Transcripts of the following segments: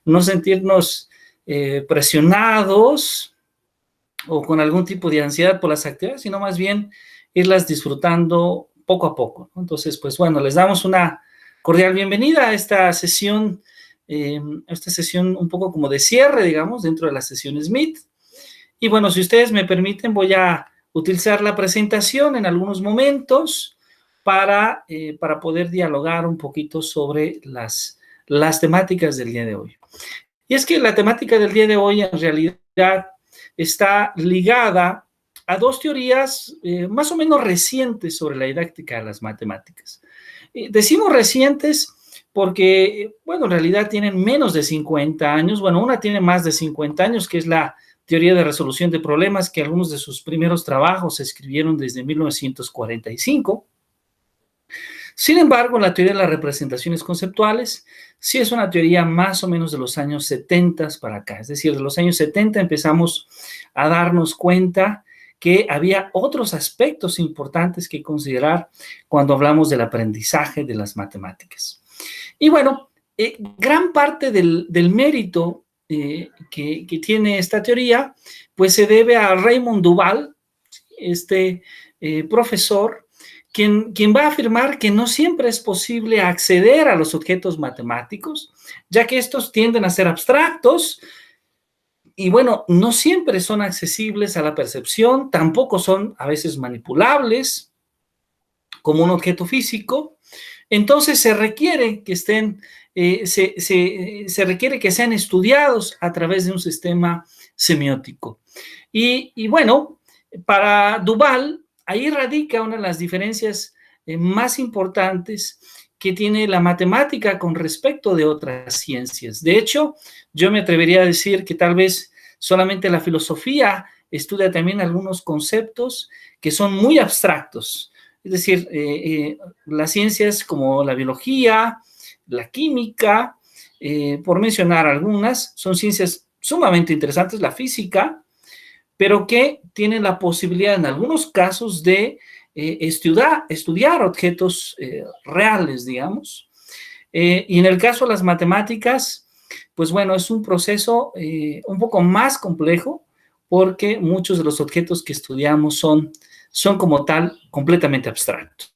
no sentirnos presionados o con algún tipo de ansiedad por las actividades, sino más bien irlas disfrutando poco a poco, ¿no? Entonces, pues bueno, les damos una cordial bienvenida a esta sesión un poco como de cierre, digamos, dentro de la sesión Smith. Y bueno, si ustedes me permiten, voy a utilizar la presentación en algunos momentos para poder dialogar un poquito sobre las temáticas del día de hoy. Y es que la temática del día de hoy en realidad está ligada a dos teorías más o menos recientes sobre la didáctica de las matemáticas. Decimos recientes porque, bueno, en realidad tienen menos de 50 años. Bueno, una tiene más de 50 años, que es la teoría de resolución de problemas, que algunos de sus primeros trabajos se escribieron desde 1945. Sin embargo, la teoría de las representaciones conceptuales sí es una teoría más o menos de los años 70 para acá. Es decir, de los años 70 empezamos a darnos cuenta que había otros aspectos importantes que considerar cuando hablamos del aprendizaje de las matemáticas. Y bueno, gran parte del mérito que tiene esta teoría, pues se debe a Raymond Duval, este profesor, quien va a afirmar que no siempre es posible acceder a los objetos matemáticos, ya que estos tienden a ser abstractos y, bueno, no siempre son accesibles a la percepción, tampoco son a veces manipulables como un objeto físico. Entonces se requiere que se requiere que sean estudiados a través de un sistema semiótico. Y bueno, para Duval, ahí radica una de las diferencias más importantes que tiene la matemática con respecto de otras ciencias. De hecho, yo me atrevería a decir que tal vez solamente la filosofía estudia también algunos conceptos que son muy abstractos. Es decir, las ciencias como la biología, la química, por mencionar algunas, son ciencias sumamente interesantes, la física, pero que tienen la posibilidad en algunos casos de estudiar objetos reales, digamos. Y en el caso de las matemáticas, pues bueno, es un proceso un poco más complejo porque muchos de los objetos que estudiamos son como tal completamente abstractos.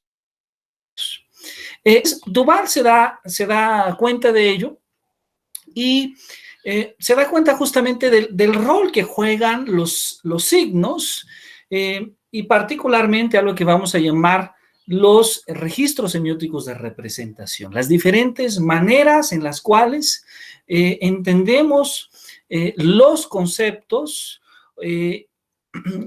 Duval se da cuenta de ello y se da cuenta justamente del rol que juegan los signos y particularmente a lo que vamos a llamar los registros semióticos de representación, las diferentes maneras en las cuales entendemos los conceptos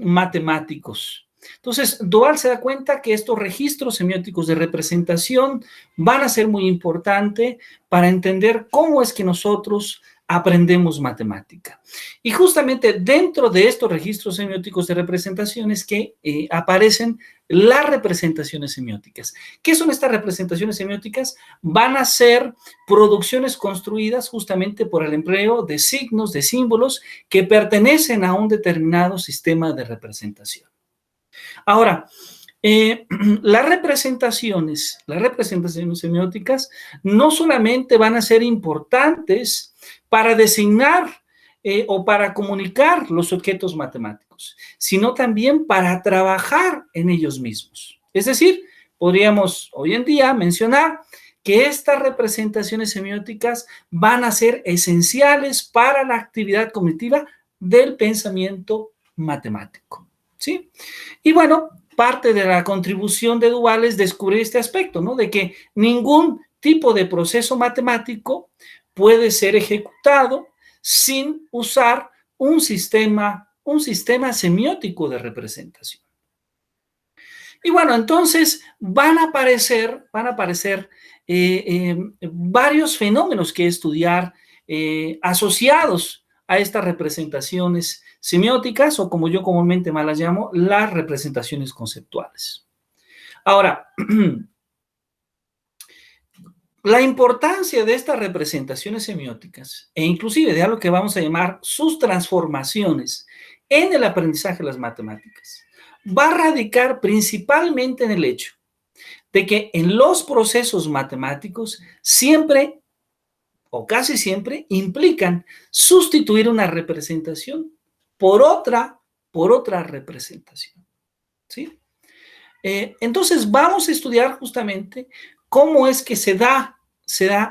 matemáticos. Entonces, Duval se da cuenta que estos registros semióticos de representación van a ser muy importantes para entender cómo es que nosotros aprendemos matemática. Y justamente dentro de estos registros semióticos de representaciones que aparecen las representaciones semióticas. ¿Qué son estas representaciones semióticas? Van a ser producciones construidas justamente por el empleo de signos, de símbolos que pertenecen a un determinado sistema de representación. Ahora, las representaciones semióticas no solamente van a ser importantes para designar o para comunicar los objetos matemáticos, sino también para trabajar en ellos mismos. Es decir, podríamos hoy en día mencionar que estas representaciones semióticas van a ser esenciales para la actividad cognitiva del pensamiento matemático, ¿sí? Y bueno, parte de la contribución de Duval es descubrir este aspecto, ¿no? De que ningún tipo de proceso matemático puede ser ejecutado sin usar un sistema semiótico de representación. Y bueno, entonces van a aparecer varios fenómenos que estudiar asociados a estas representaciones semióticas, o como yo comúnmente más las llamo, las representaciones conceptuales. Ahora, la importancia de estas representaciones semióticas, e inclusive de algo que vamos a llamar sus transformaciones en el aprendizaje de las matemáticas, va a radicar principalmente en el hecho de que en los procesos matemáticos siempre o casi siempre, implican sustituir una representación por otra representación, ¿sí? Entonces, vamos a estudiar justamente cómo es que se da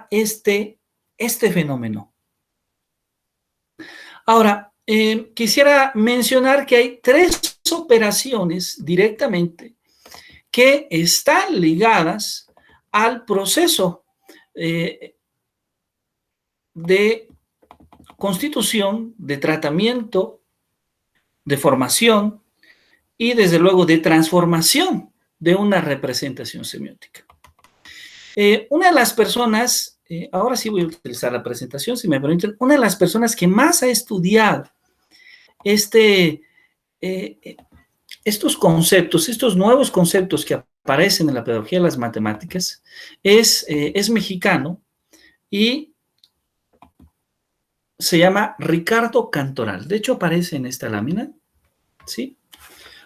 este fenómeno. Ahora, quisiera mencionar que hay tres operaciones directamente que están ligadas al proceso de constitución, de tratamiento, de formación y desde luego de transformación de una representación semiótica. Una de las personas, ahora sí voy a utilizar la presentación, si me permiten, una de las personas que más ha estudiado estos conceptos, estos nuevos conceptos que aparecen en la pedagogía de las matemáticas, es mexicano y se llama Ricardo Cantoral. De hecho, aparece en esta lámina, ¿sí?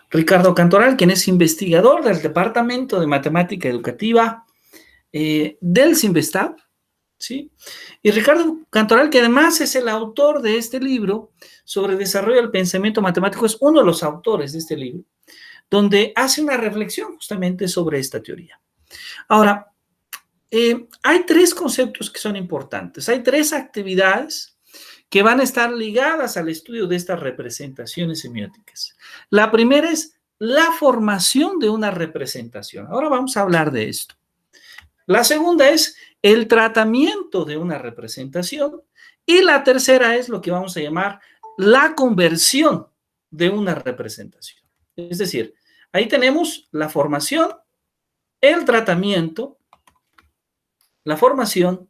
Ricardo Cantoral, quien es investigador del Departamento de Matemática Educativa del CIMBESTAB, ¿sí? Y Ricardo Cantoral, que además es el autor de este libro sobre el desarrollo del pensamiento matemático, es uno de los autores de este libro, donde hace una reflexión justamente sobre esta teoría. Ahora, hay tres conceptos que son importantes, hay tres actividades que van a estar ligadas al estudio de estas representaciones semióticas. La primera es la formación de una representación. Ahora vamos a hablar de esto. La segunda es el tratamiento de una representación. Y la tercera es lo que vamos a llamar la conversión de una representación. Es decir, ahí tenemos la formación, el tratamiento, la formación,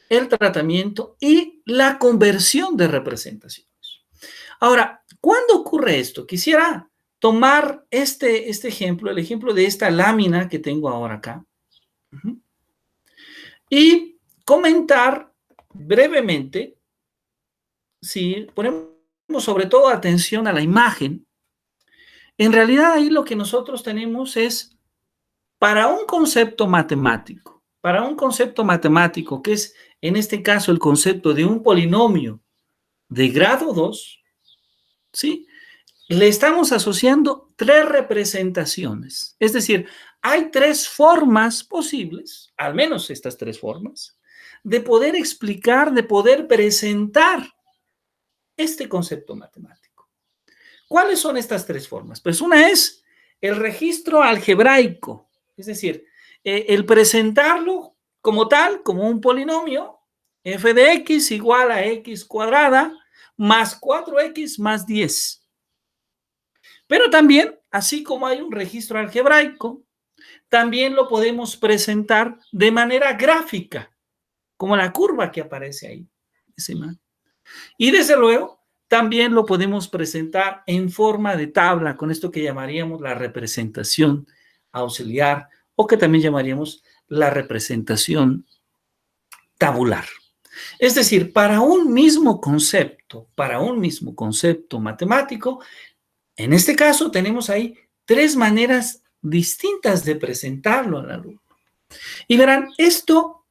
el tratamiento y la conversión de representaciones. Ahora, ¿cuándo ocurre esto? Quisiera tomar este ejemplo, el ejemplo de esta lámina que tengo ahora acá, y comentar brevemente, si ponemos sobre todo atención a la imagen, en realidad ahí lo que nosotros tenemos es, para un concepto matemático que es en este caso el concepto de un polinomio de grado 2, ¿sí? Le estamos asociando tres representaciones. Es decir, hay tres formas posibles, al menos estas tres formas, de poder explicar, de poder presentar este concepto matemático. ¿Cuáles son estas tres formas? Pues una es el registro algebraico, es decir, el presentarlo como tal, como un polinomio, f de x igual a x cuadrada más 4x más 10. Pero también, así como hay un registro algebraico, también lo podemos presentar de manera gráfica, como la curva que aparece ahí. Y desde luego, también lo podemos presentar en forma de tabla, con esto que llamaríamos la representación auxiliar, o que también llamaríamos la representación tabular. Es decir, para un mismo concepto matemático, en este caso tenemos ahí tres maneras distintas de presentarlo al alumno. Y verán, esto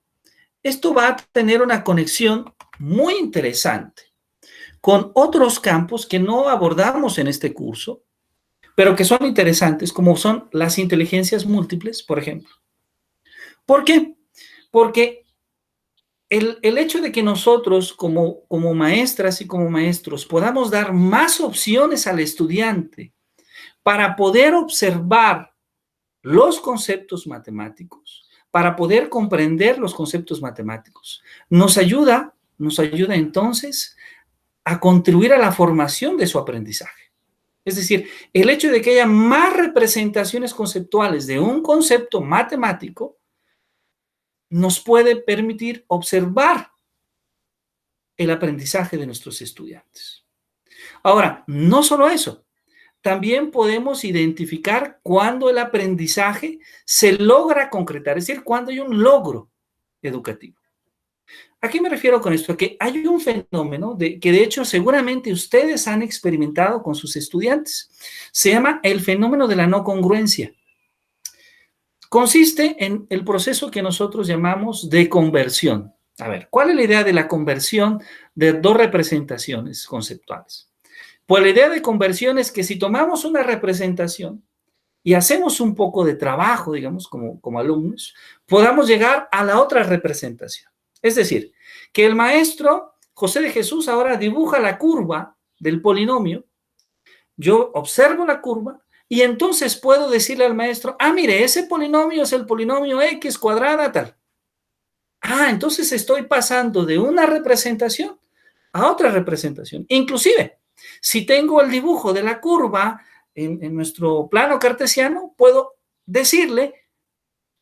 va a tener una conexión muy interesante con otros campos que no abordamos en este curso, pero que son interesantes, como son las inteligencias múltiples, por ejemplo. ¿Por qué? Porque el hecho de que nosotros, como maestras y como maestros, podamos dar más opciones al estudiante para poder observar los conceptos matemáticos, para poder comprender los conceptos matemáticos, nos ayuda entonces a contribuir a la formación de su aprendizaje. Es decir, el hecho de que haya más representaciones conceptuales de un concepto matemático nos puede permitir observar el aprendizaje de nuestros estudiantes. Ahora, no solo eso, también podemos identificar cuando el aprendizaje se logra concretar, es decir, cuando hay un logro educativo. ¿A qué me refiero con esto? Que hay un fenómeno que de hecho seguramente ustedes han experimentado con sus estudiantes. Se llama el fenómeno de la no congruencia. Consiste en el proceso que nosotros llamamos de conversión. A ver, ¿cuál es la idea de la conversión de dos representaciones conceptuales? Pues la idea de conversión es que si tomamos una representación y hacemos un poco de trabajo, digamos, como alumnos, podamos llegar a la otra representación. Es decir, que el maestro José de Jesús ahora dibuja la curva del polinomio, yo observo la curva y entonces puedo decirle al maestro, mire, ese polinomio es el polinomio x cuadrada tal. Entonces estoy pasando de una representación a otra representación. Inclusive, si tengo el dibujo de la curva en nuestro plano cartesiano, puedo decirle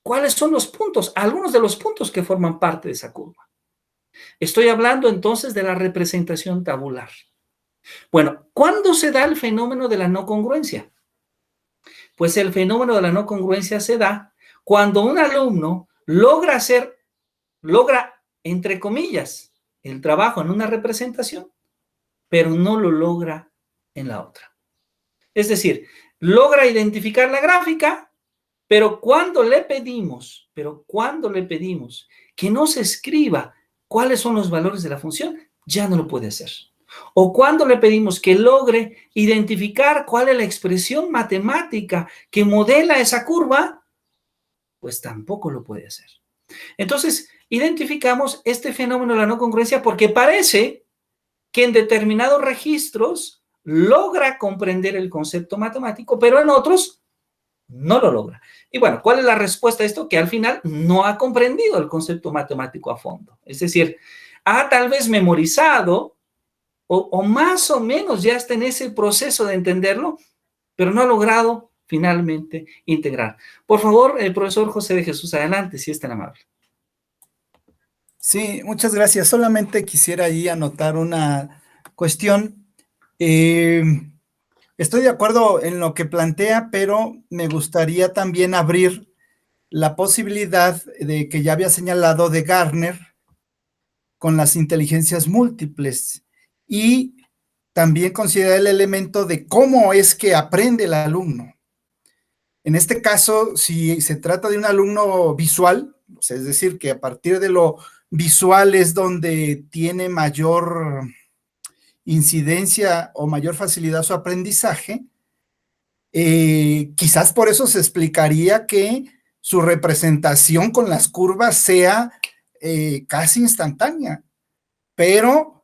cuáles son los puntos, algunos de los puntos que forman parte de esa curva. Estoy hablando entonces de la representación tabular. Bueno, ¿cuándo se da el fenómeno de la no congruencia? Pues el fenómeno de la no congruencia se da cuando un alumno logra, entre comillas, el trabajo en una representación, pero no lo logra en la otra. Es decir, logra identificar la gráfica, pero cuando le pedimos que no se escriba cuáles son los valores de la función, ya no lo puede hacer. O cuando le pedimos que logre identificar cuál es la expresión matemática que modela esa curva, pues tampoco lo puede hacer. Entonces, identificamos este fenómeno de la no congruencia porque parece que en determinados registros logra comprender el concepto matemático, pero en otros no lo logra. Y bueno, ¿cuál es la respuesta a esto? Que al final no ha comprendido el concepto matemático a fondo. Es decir, ha tal vez memorizado o más o menos ya está en ese proceso de entenderlo, pero no ha logrado finalmente integrar. Por favor, el profesor José de Jesús, adelante, si es tan amable. Sí, muchas gracias. Solamente quisiera ahí anotar una cuestión. Estoy de acuerdo en lo que plantea, pero me gustaría también abrir la posibilidad de que ya había señalado de Gardner con las inteligencias múltiples y también considerar el elemento de cómo es que aprende el alumno. En este caso, si se trata de un alumno visual, o sea, es decir, que a partir de lo visual es donde tiene mayor incidencia o mayor facilidad su aprendizaje, quizás por eso se explicaría que su representación con las curvas sea casi instantánea, pero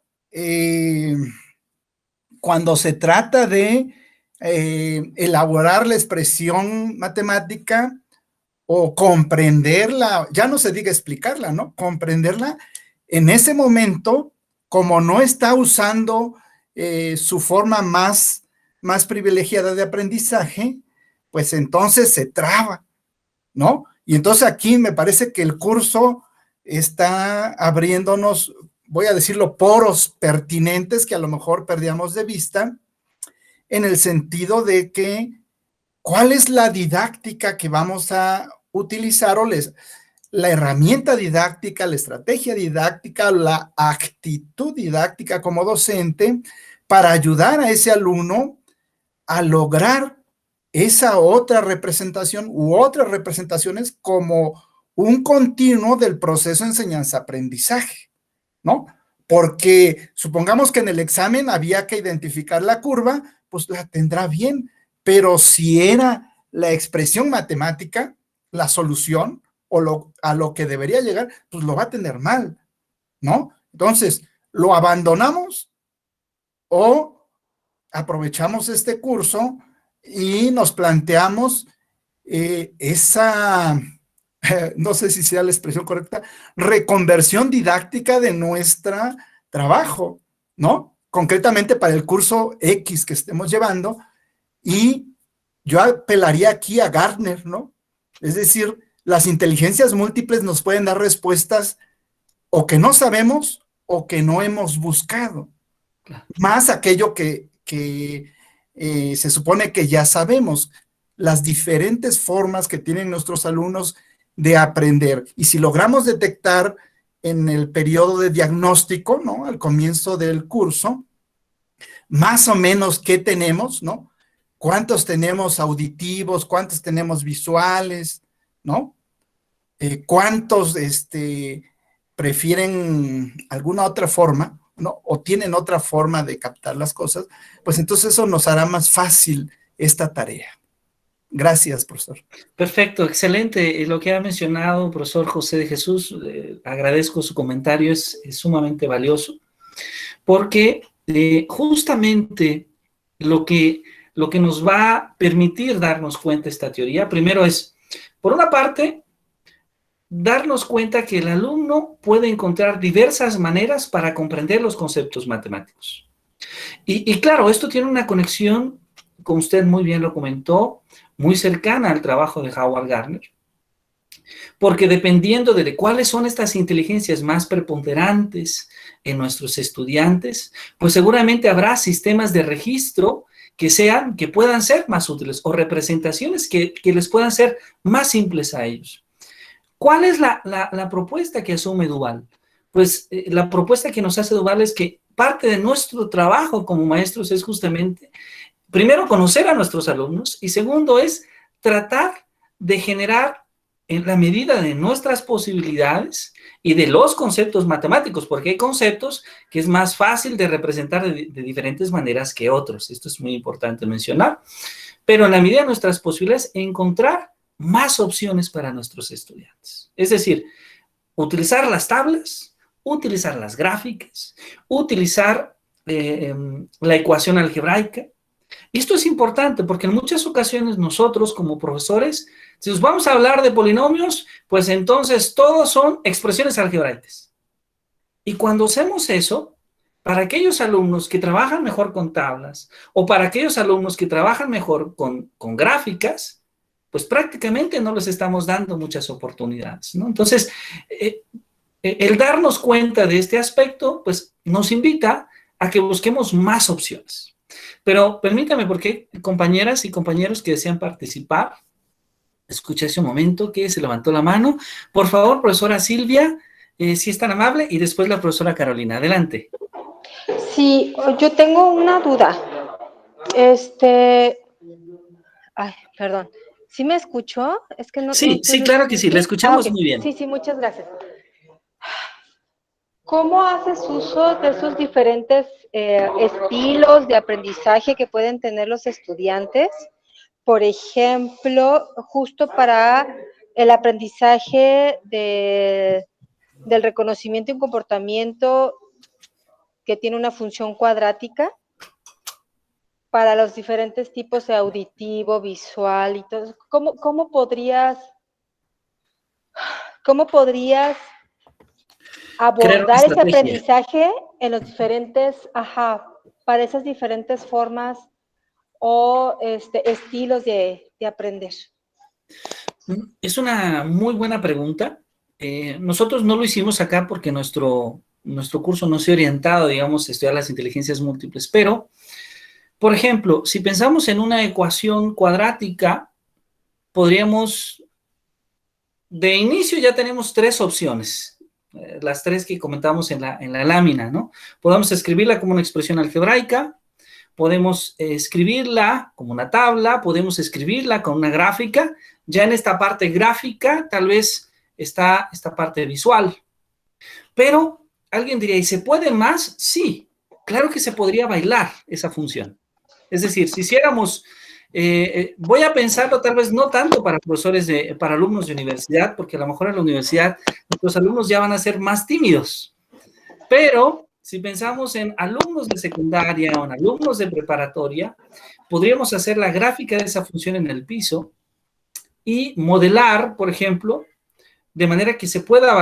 cuando se trata de elaborar la expresión matemática o comprenderla, ya no se diga explicarla, ¿no? Comprenderla, en ese momento, como no está usando su forma más privilegiada de aprendizaje, pues entonces se traba, ¿no? Y entonces aquí me parece que el curso está abriéndonos, voy a decirlo, poros pertinentes que a lo mejor perdíamos de vista, en el sentido de que, ¿cuál es la didáctica que vamos a utilizar o la herramienta didáctica, la estrategia didáctica, la actitud didáctica como docente para ayudar a ese alumno a lograr esa otra representación u otras representaciones como un continuo del proceso de enseñanza-aprendizaje, ¿no? Porque supongamos que en el examen había que identificar la curva, pues la tendrá bien, pero si era la expresión matemática, la solución, o a lo que debería llegar, pues lo va a tener mal, ¿no? Entonces, ¿lo abandonamos o aprovechamos este curso y nos planteamos esa, no sé si sea la expresión correcta, reconversión didáctica de nuestro trabajo, ¿no? Concretamente para el curso X que estemos llevando, y yo apelaría aquí a Gardner, ¿no? Es decir, las inteligencias múltiples nos pueden dar respuestas o que no sabemos o que no hemos buscado, más aquello que se supone que ya sabemos, las diferentes formas que tienen nuestros alumnos de aprender. Y si logramos detectar en el periodo de diagnóstico, ¿no? Al comienzo del curso, más o menos qué tenemos, ¿no? ¿Cuántos tenemos auditivos? ¿Cuántos tenemos visuales? ¿No? ¿Cuántos prefieren alguna otra forma, ¿no? O tienen otra forma de captar las cosas, pues entonces eso nos hará más fácil esta tarea. Gracias, profesor. Perfecto, excelente. Lo que ha mencionado, profesor José de Jesús, agradezco su comentario, es sumamente valioso, porque justamente lo que, lo que nos va a permitir darnos cuenta de esta teoría, primero es, por una parte, darnos cuenta que el alumno puede encontrar diversas maneras para comprender los conceptos matemáticos. Y claro, esto tiene una conexión, como usted muy bien lo comentó, muy cercana al trabajo de Howard Gardner, porque dependiendo de cuáles son estas inteligencias más preponderantes en nuestros estudiantes, pues seguramente habrá sistemas de registro que puedan ser más útiles o representaciones que les puedan ser más simples a ellos. ¿Cuál es la propuesta que asume Duval? Pues la propuesta que nos hace Duval es que parte de nuestro trabajo como maestros es justamente, primero, conocer a nuestros alumnos y segundo es tratar de generar en la medida de nuestras posibilidades y de los conceptos matemáticos, porque hay conceptos que es más fácil de representar de diferentes maneras que otros. Esto es muy importante mencionar, pero en la medida de nuestras posibilidades encontrar más opciones para nuestros estudiantes. Es decir, utilizar las tablas, utilizar las gráficas, utilizar la ecuación algebraica. Y esto es importante porque en muchas ocasiones nosotros como profesores, si nos vamos a hablar de polinomios, pues entonces todos son expresiones algebraicas. Y cuando hacemos eso, para aquellos alumnos que trabajan mejor con tablas o para aquellos alumnos que trabajan mejor con gráficas, pues prácticamente no les estamos dando muchas oportunidades, ¿no? Entonces, el darnos cuenta de este aspecto, pues nos invita a que busquemos más opciones. Pero permítame, porque hay compañeras y compañeros que desean participar. Escuché hace un momento que se levantó la mano. Por favor, profesora Silvia, si es tan amable, y después la profesora Carolina. Adelante. Sí, yo tengo una duda. Ay, perdón. ¿Sí me escuchó? Es que no Sí, estoy... sí, claro que sí, la escuchamos ok. muy bien. Sí, sí, muchas gracias. ¿Cómo haces uso de esos diferentes estilos de aprendizaje que pueden tener los estudiantes? Por ejemplo, justo para el aprendizaje del reconocimiento y un comportamiento que tiene una función cuadrática, para los diferentes tipos de auditivo, visual y todo. ¿Cómo podrías abordar ese aprendizaje en los diferentes, para esas diferentes formas o estilos de aprender? Es una muy buena pregunta. Nosotros no lo hicimos acá porque nuestro curso no se ha orientado, digamos, a estudiar las inteligencias múltiples, pero, por ejemplo, si pensamos en una ecuación cuadrática, podríamos, de inicio ya tenemos tres opciones, las tres que comentamos en la lámina, ¿no? Podemos escribirla como una expresión algebraica, podemos escribirla como una tabla, podemos escribirla con una gráfica. Ya en esta parte gráfica tal vez está esta parte visual. Pero alguien diría, ¿y se puede más? Sí, claro que se podría bailar esa función. Es decir, si hiciéramos, voy a pensarlo tal vez no tanto para para alumnos de universidad, porque a lo mejor en la universidad nuestros alumnos ya van a ser más tímidos. Pero si pensamos en alumnos de secundaria o en alumnos de preparatoria, podríamos hacer la gráfica de esa función en el piso y modelar, por ejemplo, de manera que se pueda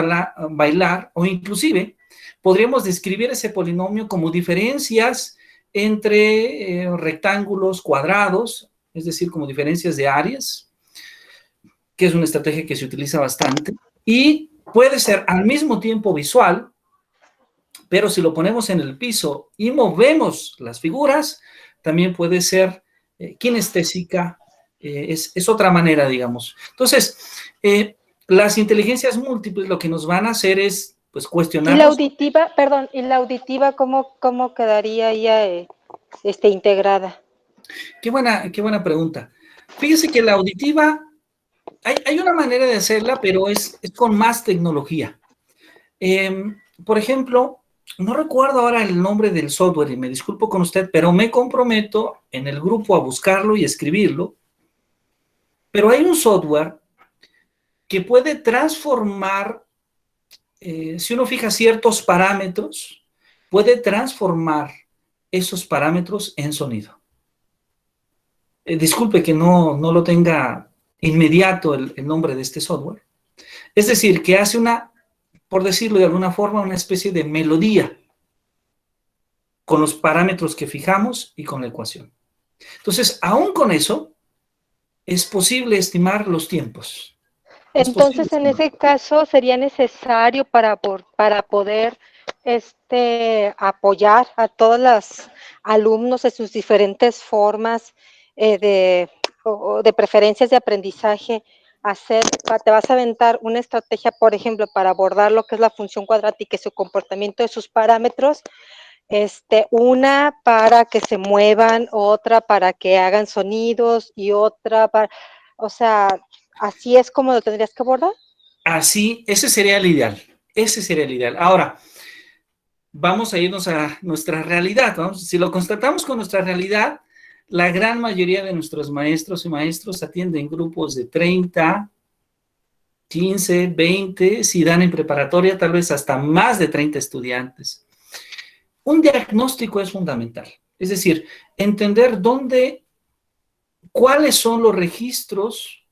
bailar o inclusive podríamos describir ese polinomio como diferencias entre rectángulos cuadrados, es decir, como diferencias de áreas, que es una estrategia que se utiliza bastante, y puede ser al mismo tiempo visual, pero si lo ponemos en el piso y movemos las figuras, también puede ser kinestésica, es otra manera, digamos. Entonces, las inteligencias múltiples lo que nos van a hacer es, pues, cuestionarnos. ¿Y la auditiva, perdón, cómo quedaría ya integrada? Qué buena pregunta. Fíjese que la auditiva, hay una manera de hacerla, pero es con más tecnología. Por ejemplo, no recuerdo ahora el nombre del software y me disculpo con usted, pero me comprometo en el grupo a buscarlo y escribirlo. Pero hay un software que puede transformar, si uno fija ciertos parámetros, puede transformar esos parámetros en sonido. Disculpe que no lo tenga inmediato el nombre de este software. Es decir, que hace una, por decirlo de alguna forma, una especie de melodía con los parámetros que fijamos y con la ecuación. Entonces, aún con eso, es posible estimar los tiempos. Entonces, en ese caso, sería necesario para poder apoyar a todos los alumnos en sus diferentes formas de preferencias de aprendizaje, te vas a aventar una estrategia, por ejemplo, para abordar lo que es la función cuadrática y su comportamiento de sus parámetros, una para que se muevan, otra para que hagan sonidos y otra para, o sea, ¿así es como lo tendrías que abordar? Así, ese sería el ideal. Ese sería el ideal. Ahora, vamos a irnos a nuestra realidad, ¿no? Si lo constatamos con nuestra realidad, la gran mayoría de nuestros maestros y maestros atienden grupos de 30, 15, 20, si dan en preparatoria, tal vez hasta más de 30 estudiantes. Un diagnóstico es fundamental, es decir, entender cuáles son los registros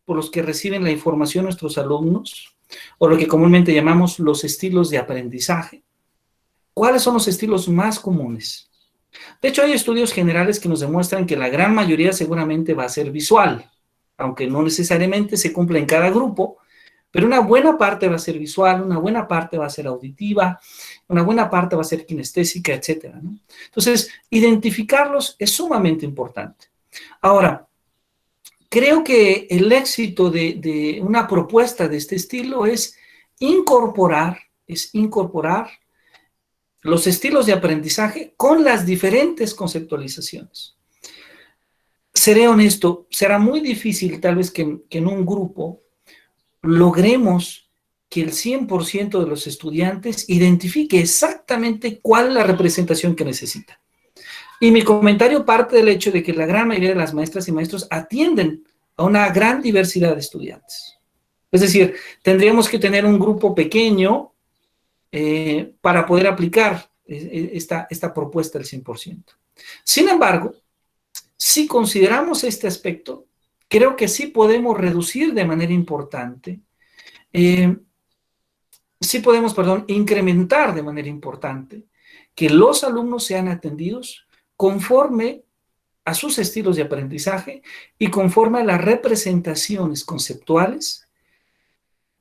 por los que reciben la información nuestros alumnos, o lo que comúnmente llamamos los estilos de aprendizaje. ¿Cuáles son los estilos más comunes? De hecho, hay estudios generales que nos demuestran que la gran mayoría seguramente va a ser visual, aunque no necesariamente se cumpla en cada grupo, pero una buena parte va a ser visual, una buena parte va a ser auditiva, una buena parte va a ser kinestésica, etcétera, ¿no? Entonces, identificarlos es sumamente importante. Ahora, creo que el éxito de una propuesta de este estilo es incorporar los estilos de aprendizaje con las diferentes conceptualizaciones. Seré honesto, será muy difícil tal vez que en un grupo logremos que el 100% de los estudiantes identifique exactamente cuál es la representación que necesita. Y mi comentario parte del hecho de que la gran mayoría de las maestras y maestros atienden a una gran diversidad de estudiantes. Es decir, tendríamos que tener un grupo pequeño para poder aplicar esta propuesta del 100%. Sin embargo, si consideramos este aspecto, creo que sí podemos reducir de manera importante, incrementar de manera importante que los alumnos sean atendidos conforme a sus estilos de aprendizaje y conforme a las representaciones conceptuales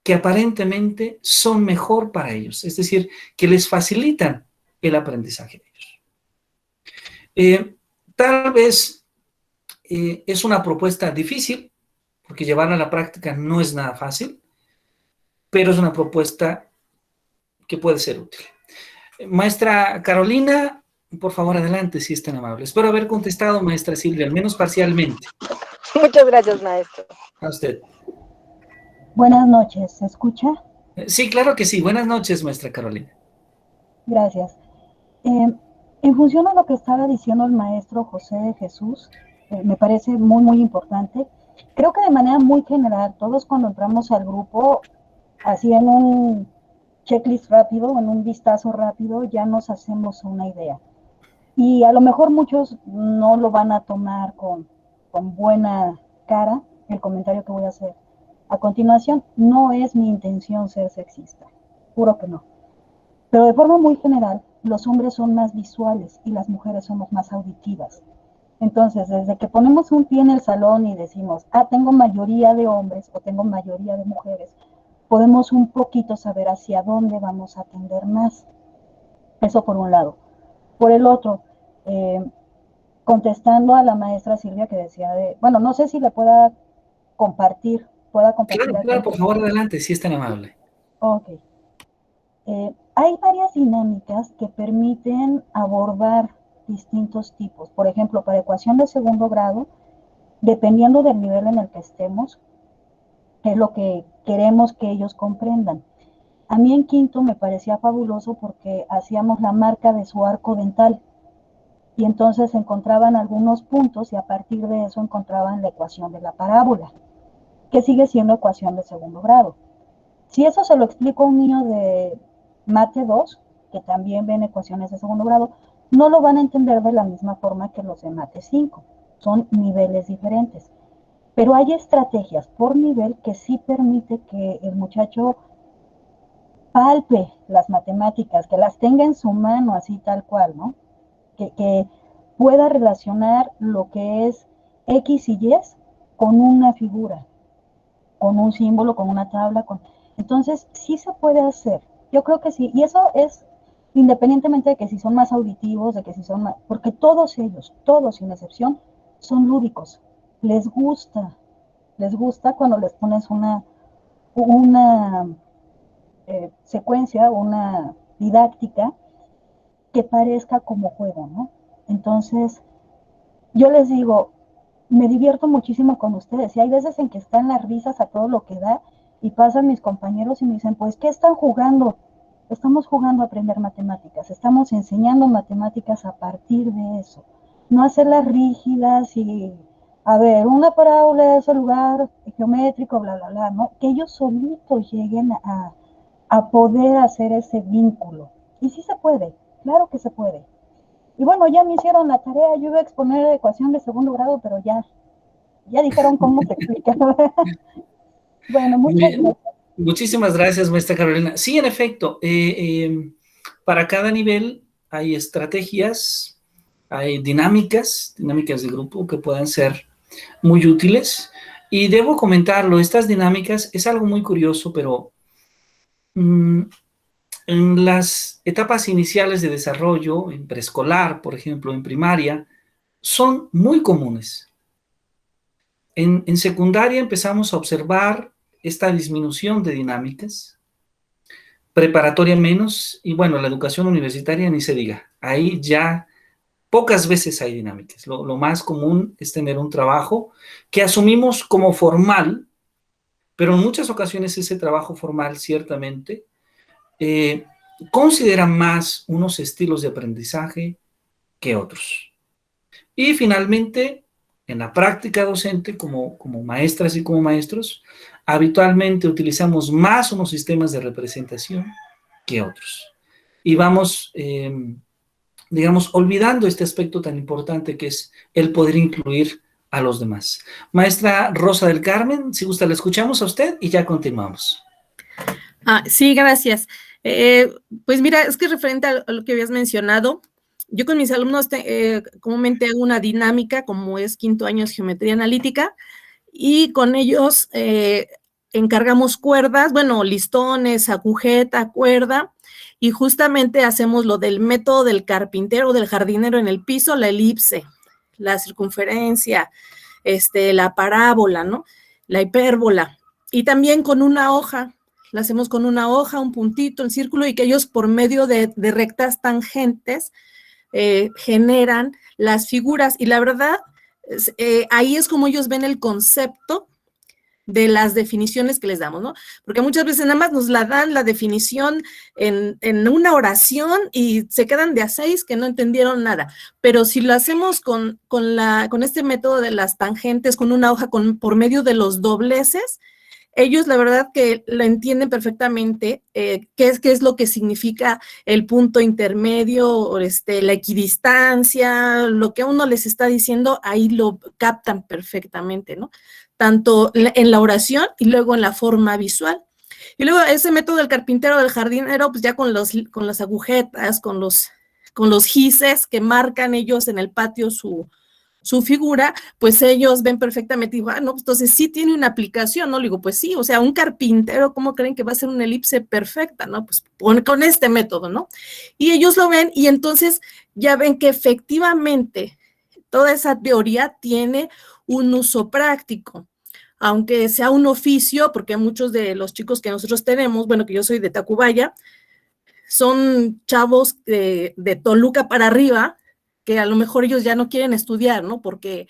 que aparentemente son mejor para ellos, es decir, que les facilitan el aprendizaje de ellos. Tal vez es una propuesta difícil, porque llevarla a la práctica no es nada fácil, pero es una propuesta que puede ser útil. Maestra Carolina, por favor, adelante, si es tan amable. Espero haber contestado, maestra Silvia, al menos parcialmente. Muchas gracias, maestro. A usted. Buenas noches, ¿se escucha? Sí, claro que sí. Buenas noches, maestra Carolina. Gracias. En función a lo que estaba diciendo el maestro José de Jesús, me parece muy, muy importante. Creo que de manera muy general, todos cuando entramos al grupo, así en un checklist rápido, en un vistazo rápido, ya nos hacemos una idea. Y a lo mejor muchos no lo van a tomar con buena cara, el comentario que voy a hacer a continuación. No es mi intención ser sexista, juro que no. Pero de forma muy general, los hombres son más visuales y las mujeres somos más auditivas. Entonces, desde que ponemos un pie en el salón y decimos, tengo mayoría de hombres o tengo mayoría de mujeres, podemos un poquito saber hacia dónde vamos a atender más. Eso por un lado. Por el otro, contestando a la maestra Silvia que decía bueno, no sé si le pueda compartir. Claro, por favor, adelante, si es tan amable. Ok. Hay varias dinámicas que permiten abordar distintos tipos. Por ejemplo, para ecuación de segundo grado, dependiendo del nivel en el que estemos, es lo que queremos que ellos comprendan. A mí en quinto me parecía fabuloso porque hacíamos la marca de su arco dental y entonces encontraban algunos puntos y a partir de eso encontraban la ecuación de la parábola, que sigue siendo ecuación de segundo grado. Si eso se lo explico a un niño de Mate 2, que también ven ecuaciones de segundo grado, no lo van a entender de la misma forma que los de Mate 5. Son niveles diferentes. Pero hay estrategias por nivel que sí permite que el muchacho palpe las matemáticas, que las tenga en su mano así tal cual, ¿no? Que pueda relacionar lo que es X y Y con una figura, con un símbolo, con una tabla, entonces sí se puede hacer. Yo creo que sí, y eso es independientemente de que si son más auditivos, de que si son más, porque todos ellos, todos sin excepción, son lúdicos. Les gusta cuando les pones una secuencia, una didáctica que parezca como juego, ¿no? Entonces, yo les digo, me divierto muchísimo con ustedes, y hay veces en que están las risas a todo lo que da, y pasan mis compañeros y me dicen, pues, ¿qué están jugando? Estamos jugando a aprender matemáticas, estamos enseñando matemáticas a partir de eso, no hacerlas rígidas y, a ver, una parábola es el lugar geométrico, bla, bla, bla, ¿no? Que ellos solitos lleguen a poder hacer ese vínculo. Y sí se puede, claro que se puede. Y bueno, ya me hicieron la tarea, yo iba a exponer ecuación de segundo grado, pero ya dijeron cómo se explica. Bueno, muchas gracias. Muchísimas gracias, maestra Carolina. Sí, en efecto, para cada nivel hay estrategias, hay dinámicas de grupo que pueden ser muy útiles. Y debo comentarlo, estas dinámicas es algo muy curioso, pero en las etapas iniciales de desarrollo, en preescolar, por ejemplo, en primaria, son muy comunes. En secundaria empezamos a observar esta disminución de dinámicas, preparatoria menos, y bueno, la educación universitaria ni se diga. Ahí ya pocas veces hay dinámicas. Lo más común es tener un trabajo que asumimos como formal, pero en muchas ocasiones ese trabajo formal ciertamente considera más unos estilos de aprendizaje que otros. Y finalmente, en la práctica docente, como maestras y como maestros, habitualmente utilizamos más unos sistemas de representación que otros. Y vamos, digamos, olvidando este aspecto tan importante que es el poder incluir a los demás. Maestra Rosa del Carmen, si gusta, la escuchamos a usted y ya continuamos. Sí, gracias. Pues mira, es que referente a lo que habías mencionado, yo con mis alumnos comúnmente hago una dinámica, como es quinto año de geometría analítica, y con ellos encargamos cuerdas, bueno, listones, agujeta, cuerda, y justamente hacemos lo del método del carpintero, del jardinero en el piso, la elipse, la circunferencia, la parábola, ¿no? La hipérbola, y también con una hoja. La hacemos con una hoja, un puntito, el círculo, y que ellos por medio de rectas tangentes generan las figuras. Y la verdad, ahí es como ellos ven el concepto de las definiciones que les damos, ¿no? Porque muchas veces nada más nos la dan la definición en una oración y se quedan de a 6 que no entendieron nada. Pero si lo hacemos con este método de las tangentes, con una hoja, por medio de los dobleces, ellos la verdad que lo entienden perfectamente, qué es lo que significa el punto intermedio, la equidistancia, lo que uno les está diciendo, ahí lo captan perfectamente, ¿no? Tanto en la oración y luego en la forma visual. Y luego ese método del carpintero, del jardinero, pues ya con las agujetas, con los gises que marcan ellos en el patio su figura, pues ellos ven perfectamente, digo, no, pues entonces sí tiene una aplicación, ¿no? Le digo, pues sí, o sea, un carpintero, ¿cómo creen que va a ser una elipse perfecta, no? Pues con este método, ¿no? Y ellos lo ven y entonces ya ven que efectivamente toda esa teoría tiene un uso práctico, aunque sea un oficio, porque muchos de los chicos que nosotros tenemos, bueno, que yo soy de Tacubaya, son chavos de Toluca para arriba, que a lo mejor ellos ya no quieren estudiar, ¿no? Porque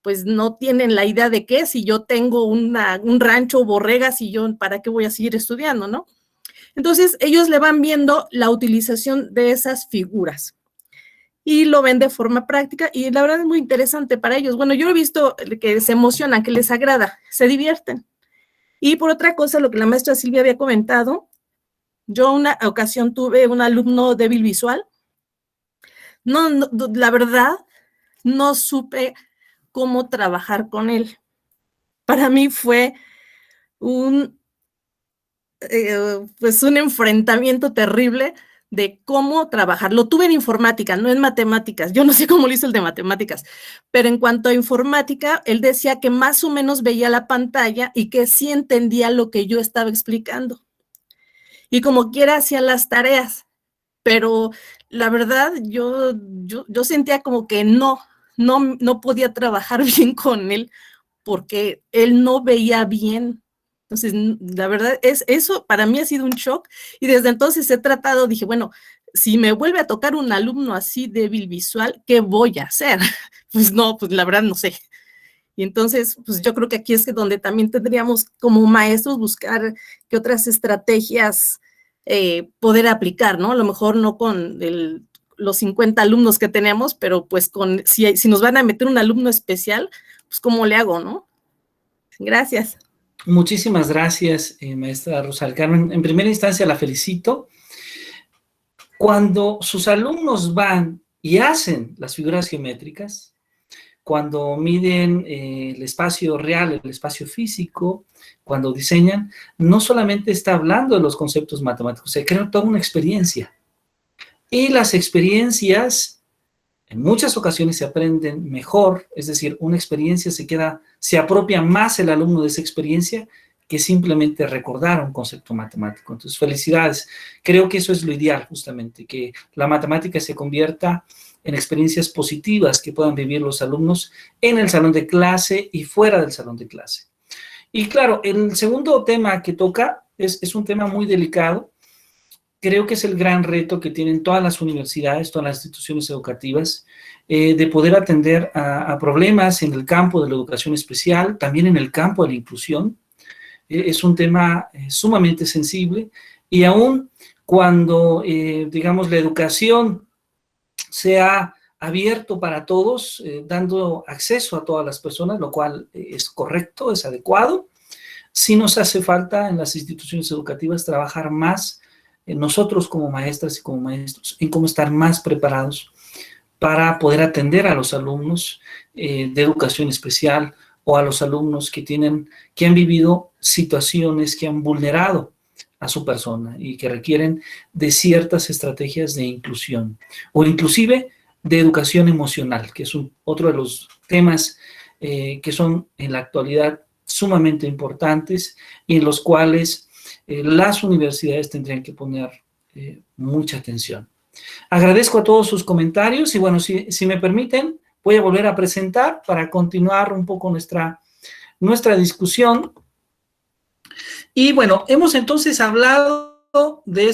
pues no tienen la idea de qué, si yo tengo un rancho borregas y yo, ¿para qué voy a seguir estudiando, no? Entonces, ellos le van viendo la utilización de esas figuras y lo ven de forma práctica y la verdad es muy interesante para ellos. Bueno, yo he visto que se emocionan, que les agrada, se divierten. Y por otra cosa, lo que la maestra Silvia había comentado, yo una ocasión tuve un alumno débil visual. No, la verdad, no supe cómo trabajar con él. Para mí fue pues un enfrentamiento terrible de cómo trabajar. Lo tuve en informática, no en matemáticas. Yo no sé cómo lo hizo el de matemáticas, pero en cuanto a informática, él decía que más o menos veía la pantalla y que sí entendía lo que yo estaba explicando. Y como quiera hacía las tareas, pero la verdad yo sentía como que no podía trabajar bien con él porque él no veía bien. Entonces, la verdad, eso para mí ha sido un shock y desde entonces he tratado, dije, bueno, si me vuelve a tocar un alumno así débil visual, ¿qué voy a hacer? Pues no, pues la verdad no sé. Y entonces, pues yo creo que aquí es que donde también tendríamos como maestros buscar qué otras estrategias poder aplicar, ¿no? A lo mejor no con los 50 alumnos que tenemos, pero pues si nos van a meter un alumno especial, pues ¿cómo le hago, no? Gracias. Muchísimas gracias, maestra Rosa del Carmen. En primera instancia la felicito. Cuando sus alumnos van y hacen las figuras geométricas, cuando miden el espacio real, el espacio físico, cuando diseñan, no solamente está hablando de los conceptos matemáticos, se crea toda una experiencia. Y las experiencias, en muchas ocasiones se aprenden mejor, es decir, una experiencia se apropia más el alumno de esa experiencia que simplemente recordar un concepto matemático. Entonces, felicidades. Creo que eso es lo ideal, justamente, que la matemática se convierta en experiencias positivas que puedan vivir los alumnos en el salón de clase y fuera del salón de clase. Y claro, el segundo tema que toca es un tema muy delicado. Creo que es el gran reto que tienen todas las universidades, todas las instituciones educativas, de poder atender a problemas en el campo de la educación especial, también en el campo de la inclusión. Es un tema sumamente sensible y aún cuando, digamos, la educación se ha abierto para todos, dando acceso a todas las personas, lo cual es correcto, es adecuado. Sí nos hace falta en las instituciones educativas trabajar más nosotros como maestras y como maestros en cómo estar más preparados para poder atender a los alumnos de educación especial o a los alumnos que han vivido situaciones que han vulnerado a su persona y que requieren de ciertas estrategias de inclusión o inclusive de educación emocional, que es otro de los temas que son en la actualidad sumamente importantes y en los cuales las universidades tendrían que poner mucha atención. Agradezco a todos sus comentarios y bueno, si me permiten, voy a volver a presentar para continuar un poco nuestra discusión. Y bueno, hemos entonces hablado de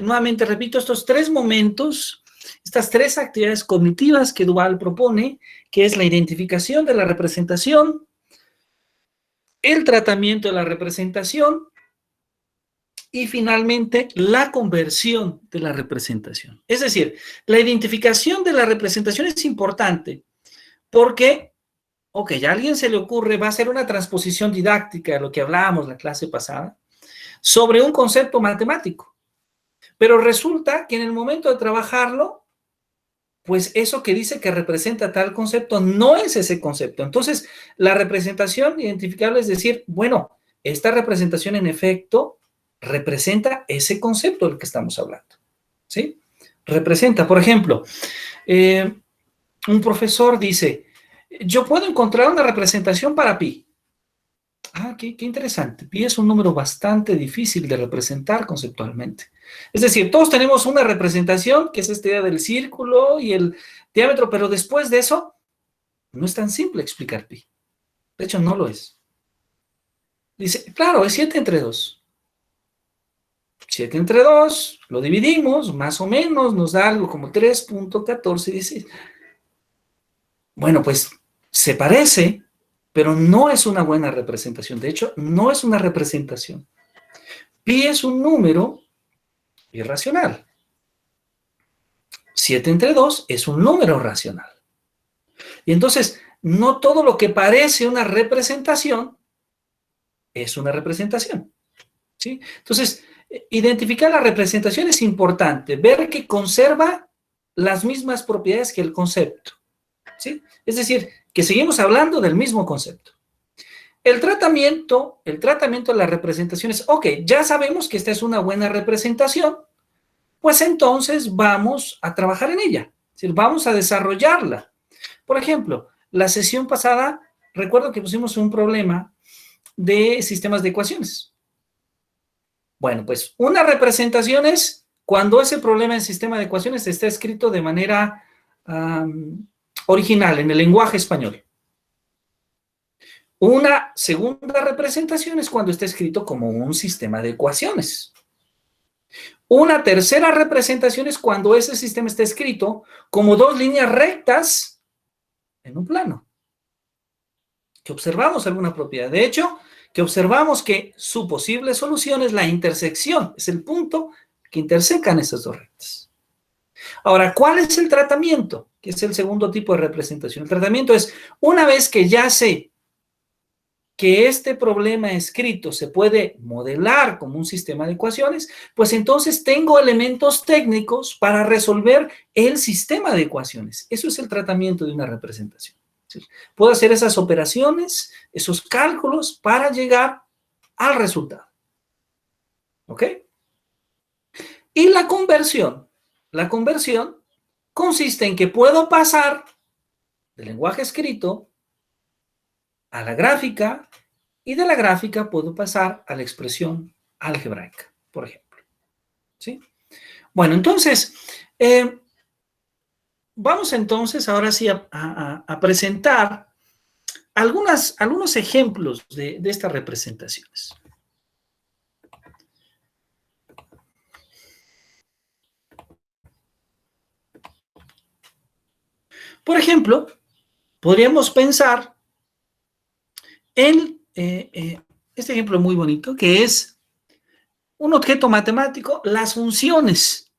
nuevamente repito, estos tres momentos, estas tres actividades cognitivas que Duval propone, que es la identificación de la representación, el tratamiento de la representación y finalmente la conversión de la representación. Es decir, la identificación de la representación es importante porque, ok, a alguien se le ocurre, va a hacer una transposición didáctica de lo que hablábamos la clase pasada, sobre un concepto matemático. Pero resulta que en el momento de trabajarlo, pues eso que dice que representa tal concepto no es ese concepto. Entonces, la representación identificable es decir, bueno, esta representación en efecto representa ese concepto del que estamos hablando, ¿sí? Representa, por ejemplo, un profesor dice, yo puedo encontrar una representación para pi. Ah, qué interesante. Pi es un número bastante difícil de representar conceptualmente. Es decir, todos tenemos una representación, que es esta idea del círculo y el diámetro, pero después de eso, no es tan simple explicar pi. De hecho, no lo es. Dice, claro, es 7 entre 2. 7 entre 2, lo dividimos, más o menos, nos da algo como 3.1416. Bueno, pues se parece, pero no es una buena representación. De hecho, no es una representación. Pi es un número irracional. 7 entre 2 es un número racional. Y entonces, no todo lo que parece una representación es una representación, ¿sí? Entonces, identificar la representación es importante, ver que conserva las mismas propiedades que el concepto, ¿sí? Es decir, que seguimos hablando del mismo concepto. El tratamiento de la representación es, ok, ya sabemos que esta es una buena representación, pues entonces vamos a trabajar en ella, es decir, vamos a desarrollarla. Por ejemplo, la sesión pasada, recuerdo que pusimos un problema de sistemas de ecuaciones. Bueno, pues una representación es cuando ese problema en sistema de ecuaciones está escrito de manera original, en el lenguaje español. Una segunda representación es cuando está escrito como un sistema de ecuaciones. Una tercera representación es cuando ese sistema está escrito como dos líneas rectas en un plano. Que observamos alguna propiedad. De hecho, que observamos que su posible solución es la intersección, es el punto que intersecan esas dos rectas. Ahora, ¿cuál es el tratamiento? Que es el segundo tipo de representación. El tratamiento es, una vez que ya sé que este problema escrito se puede modelar como un sistema de ecuaciones, pues entonces tengo elementos técnicos para resolver el sistema de ecuaciones. Eso es el tratamiento de una representación. Puedo hacer esas operaciones, esos cálculos para llegar al resultado. ¿Ok? Y la conversión consiste en que puedo pasar del lenguaje escrito a la gráfica y de la gráfica puedo pasar a la expresión algebraica, por ejemplo. ¿Sí? Bueno, entonces, vamos entonces ahora sí a presentar algunos ejemplos de estas representaciones. Por ejemplo, podríamos pensar en este ejemplo muy bonito, que es un objeto matemático, las funciones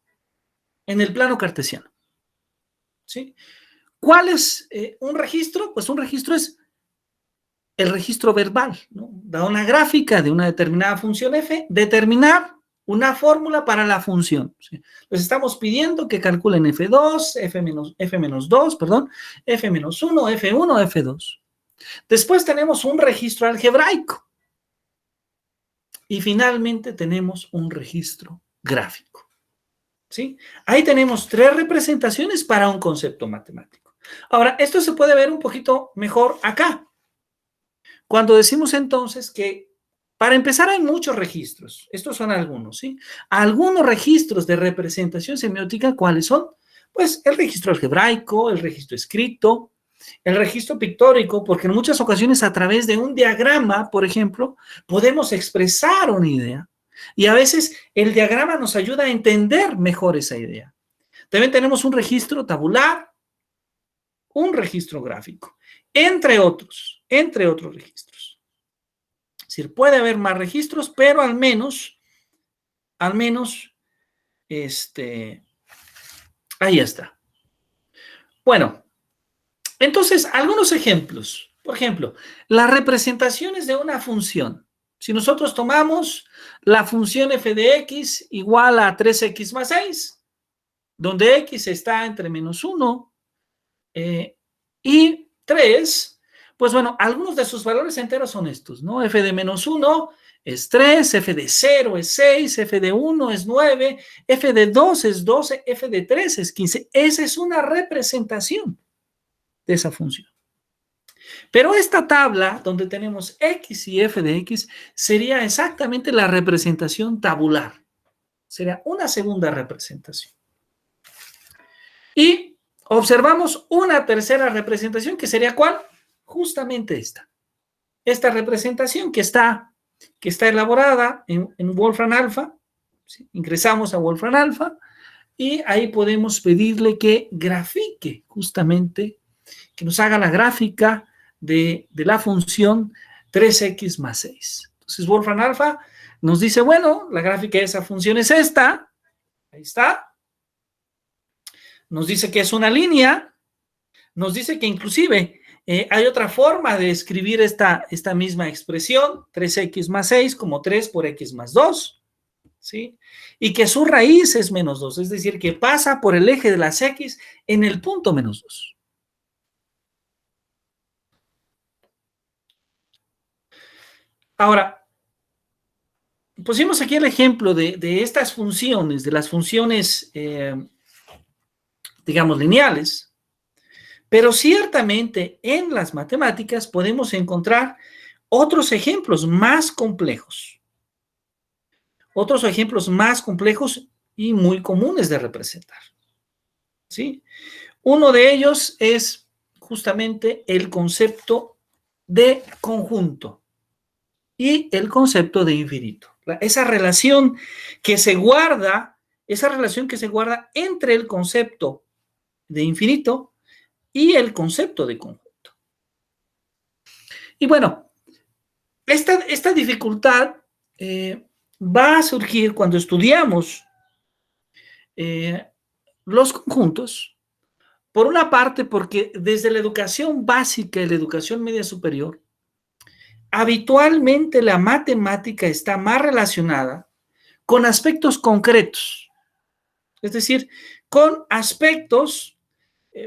en el plano cartesiano. ¿Sí? ¿Cuál es un registro? Pues un registro es el registro verbal, ¿no? Da una gráfica de una determinada función f, determinar una fórmula para la función. ¿Sí? Les estamos pidiendo que calculen f2, f-2, f-1, f1, f2. Después tenemos un registro algebraico. Y finalmente tenemos un registro gráfico. ¿Sí? Ahí tenemos 3 representaciones para un concepto matemático. Ahora, esto se puede ver un poquito mejor acá. Cuando decimos entonces que, para empezar, hay muchos registros. Estos son algunos, ¿sí? Algunos registros de representación semiótica, ¿cuáles son? Pues el registro algebraico, el registro escrito, el registro pictórico, porque en muchas ocasiones a través de un diagrama, por ejemplo, podemos expresar una idea. Y a veces el diagrama nos ayuda a entender mejor esa idea. También tenemos un registro tabular, un registro gráfico, entre otros registros. Es decir, puede haber más registros, pero al menos, ahí está. Bueno, entonces, algunos ejemplos. Por ejemplo, las representaciones de una función. Si nosotros tomamos la función f de x igual a 3x más 6, donde x está entre menos 1 y 3, pues bueno, algunos de sus valores enteros son estos, ¿no? F de menos 1 es 3, f de 0 es 6, f de 1 es 9, f de 2 es 12, f de 3 es 15. Esa es una representación de esa función. Pero esta tabla, donde tenemos x y f de x, sería exactamente la representación tabular. Sería una segunda representación. Y observamos una tercera representación, que sería ¿cuál? Justamente esta. Esta representación que está elaborada en Wolfram Alpha. ¿Sí? Ingresamos a Wolfram Alpha y ahí podemos pedirle que grafique justamente, que nos haga la gráfica de la función 3x más 6. Entonces, Wolfram Alpha nos dice, bueno, la gráfica de esa función es esta, ahí está. Nos dice que es una línea, nos dice que inclusive hay otra forma de escribir esta misma expresión, 3x más 6 como 3 por x más 2, ¿sí? Y que su raíz es menos 2, es decir, que pasa por el eje de las x en el punto menos 2. Ahora, pusimos aquí el ejemplo de estas funciones, de las funciones, digamos, lineales, pero ciertamente en las matemáticas podemos encontrar otros ejemplos más complejos. Otros ejemplos más complejos y muy comunes de representar, ¿sí? Uno de ellos es justamente el concepto de conjunto y el concepto de infinito. Esa relación que se guarda entre el concepto de infinito y el concepto de conjunto. Y bueno, esta dificultad va a surgir cuando estudiamos los conjuntos, por una parte porque desde la educación básica y la educación media superior, habitualmente la matemática está más relacionada con aspectos concretos, es decir, con aspectos,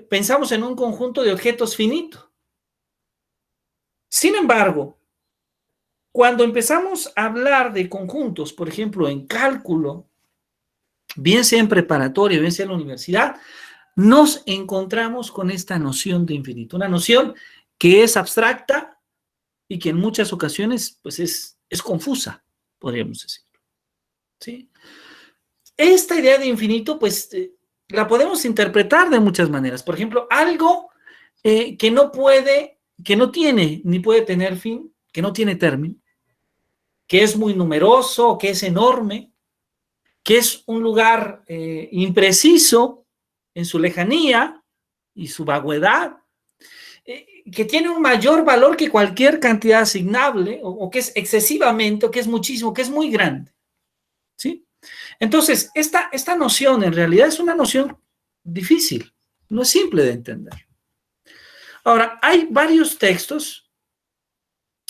pensamos en un conjunto de objetos finito. Sin embargo, cuando empezamos a hablar de conjuntos, por ejemplo, en cálculo, bien sea en preparatoria, bien sea en la universidad, nos encontramos con esta noción de infinito, una noción que es abstracta y que en muchas ocasiones pues es confusa, podríamos decir, ¿sí? Esta idea de infinito pues la podemos interpretar de muchas maneras. Por ejemplo, algo que no tiene ni puede tener fin, que no tiene término, que es muy numeroso, que es enorme, que es un lugar impreciso en su lejanía y su vaguedad, que tiene un mayor valor que cualquier cantidad asignable, o que es excesivamente, o que es muchísimo, que es muy grande, ¿sí? Entonces, esta noción en realidad es una noción difícil, no es simple de entender. Ahora, hay varios textos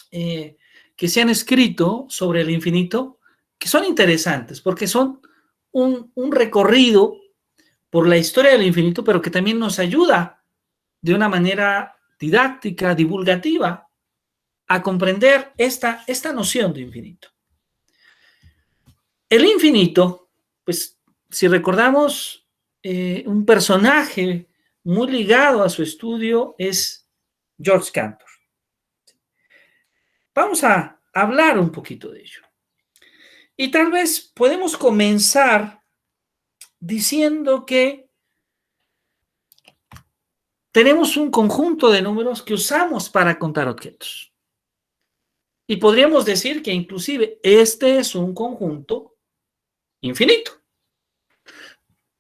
que se han escrito sobre el infinito que son interesantes, porque son un recorrido por la historia del infinito, pero que también nos ayuda de una manera didáctica, divulgativa, a comprender esta noción de infinito. El infinito, pues, si recordamos, un personaje muy ligado a su estudio es George Cantor. Vamos a hablar un poquito de ello. Y tal vez podemos comenzar diciendo que tenemos un conjunto de números que usamos para contar objetos. Y podríamos decir que inclusive este es un conjunto infinito.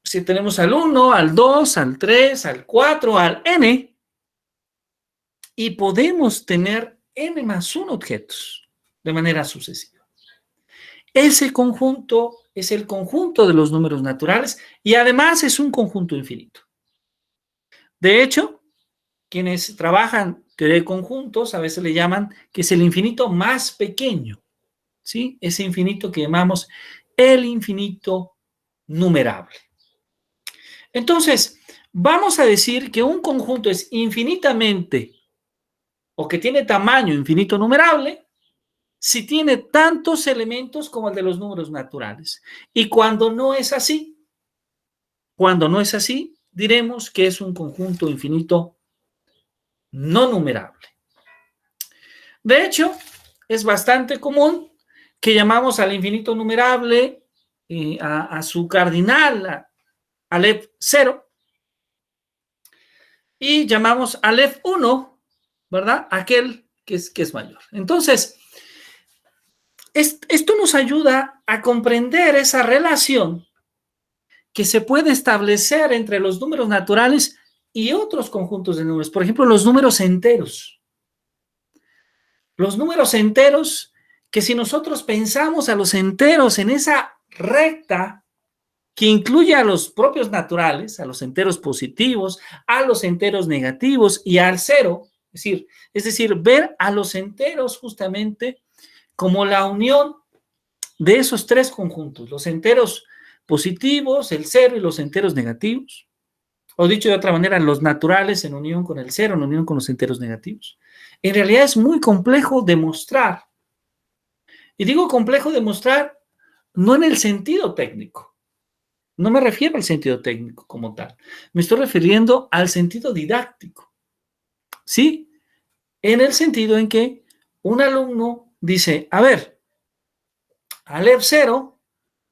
Si tenemos al 1, al 2, al 3, al 4, al n, y podemos tener n más 1 objetos de manera sucesiva. Ese conjunto es el conjunto de los números naturales y además es un conjunto infinito. De hecho, quienes trabajan teoría de conjuntos a veces le llaman que es el infinito más pequeño, ¿sí? Ese infinito que llamamos el infinito numerable. Entonces, vamos a decir que un conjunto es infinitamente, o que tiene tamaño infinito numerable, si tiene tantos elementos como el de los números naturales. Y cuando no es así, diremos que es un conjunto infinito no numerable. De hecho, es bastante común que llamamos al infinito numerable a su cardinal, Aleph 0, y llamamos Aleph 1, ¿verdad? Aquel que es mayor. Entonces, esto nos ayuda a comprender esa relación que se puede establecer entre los números naturales y otros conjuntos de números. Por ejemplo, los números enteros. Los números enteros que si nosotros pensamos a los enteros en esa recta que incluye a los propios naturales, a los enteros positivos, a los enteros negativos y al cero, es decir, ver a los enteros justamente como la unión de esos tres conjuntos, los enteros positivos, el cero y los enteros negativos, o dicho de otra manera, los naturales en unión con el cero, en unión con los enteros negativos. En realidad es muy complejo demostrar, y digo complejo demostrar no en el sentido técnico, no me refiero al sentido técnico como tal, me estoy refiriendo al sentido didáctico, ¿sí? En el sentido en que un alumno dice, a ver, Aleph 0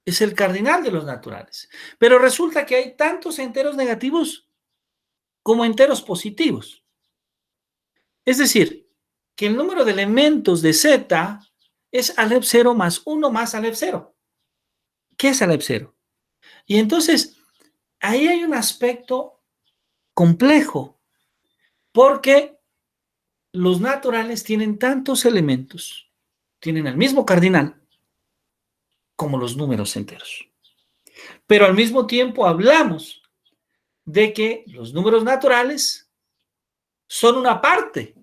es el cardinal de los naturales, pero resulta que hay tantos enteros negativos como enteros positivos. Es decir, que el número de elementos de Z es Aleph 0 más 1 más Aleph 0. ¿Qué es Aleph 0? Y entonces, ahí hay un aspecto complejo, porque los naturales tienen tantos elementos, tienen el mismo cardinal como los números enteros. Pero al mismo tiempo hablamos de que los números naturales son una parte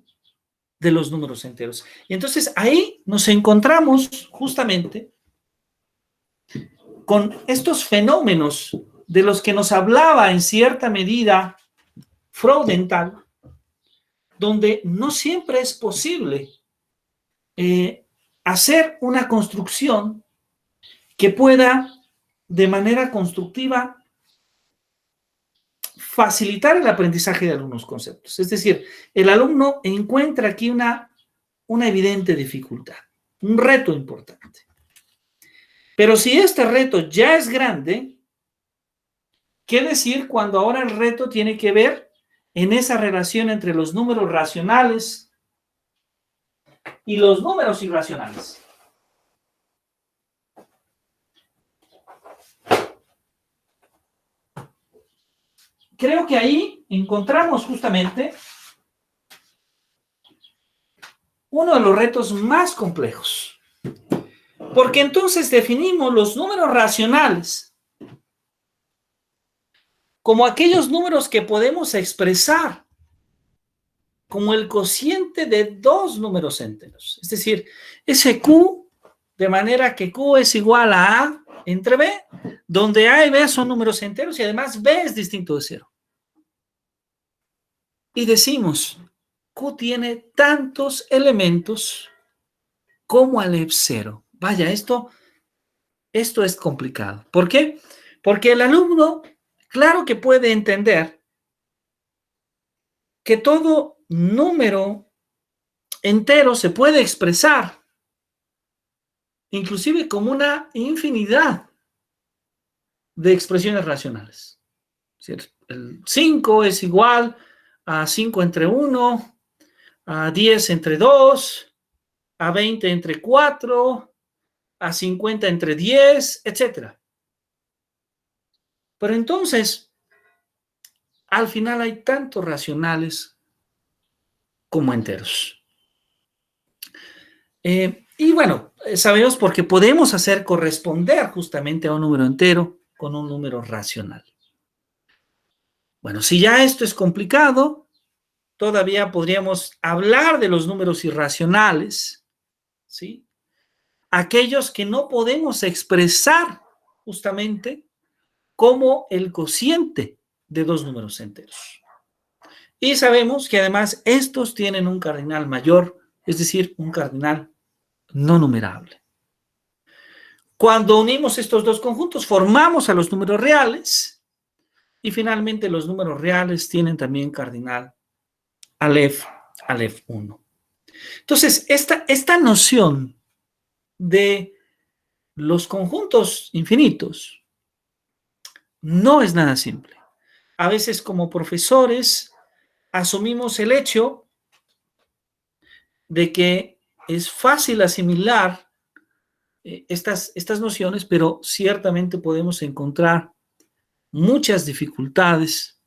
de los números enteros. Y entonces ahí nos encontramos justamente con estos fenómenos de los que nos hablaba en cierta medida Freudenthal, donde no siempre es posible hacer una construcción que pueda de manera constructiva facilitar el aprendizaje de algunos conceptos. Es decir, el alumno encuentra aquí una evidente dificultad, un reto importante. Pero si este reto ya es grande, ¿qué decir cuando ahora el reto tiene que ver en esa relación entre los números racionales y los números irracionales? Creo que ahí encontramos justamente uno de los retos más complejos, porque entonces definimos los números racionales como aquellos números que podemos expresar como el cociente de dos números enteros, es decir, ese Q, de manera que Q es igual a A entre B, donde A y B son números enteros y además B es distinto de cero. Y decimos, Q tiene tantos elementos como Aleph 0. Vaya, esto es complicado. ¿Por qué? Porque el alumno, claro que puede entender que todo número entero se puede expresar, inclusive como una infinidad de expresiones racionales. El 5 es igual a 5 entre 1, a 10 entre 2, a 20 entre 4, a 50 entre 10, etc. Pero entonces, al final hay tantos racionales como enteros. Y bueno, sabemos porque podemos hacer corresponder justamente a un número entero con un número racional. Bueno, si ya esto es complicado, todavía podríamos hablar de los números irracionales, ¿sí? Aquellos que no podemos expresar justamente como el cociente de dos números enteros. Y sabemos que además estos tienen un cardinal mayor, es decir, un cardinal no numerable. Cuando unimos estos dos conjuntos, formamos a los números reales y finalmente los números reales tienen también cardinal Aleph 1. Entonces, esta noción de los conjuntos infinitos no es nada simple. A veces como profesores asumimos el hecho de que es fácil asimilar estas nociones, pero ciertamente podemos encontrar muchas dificultades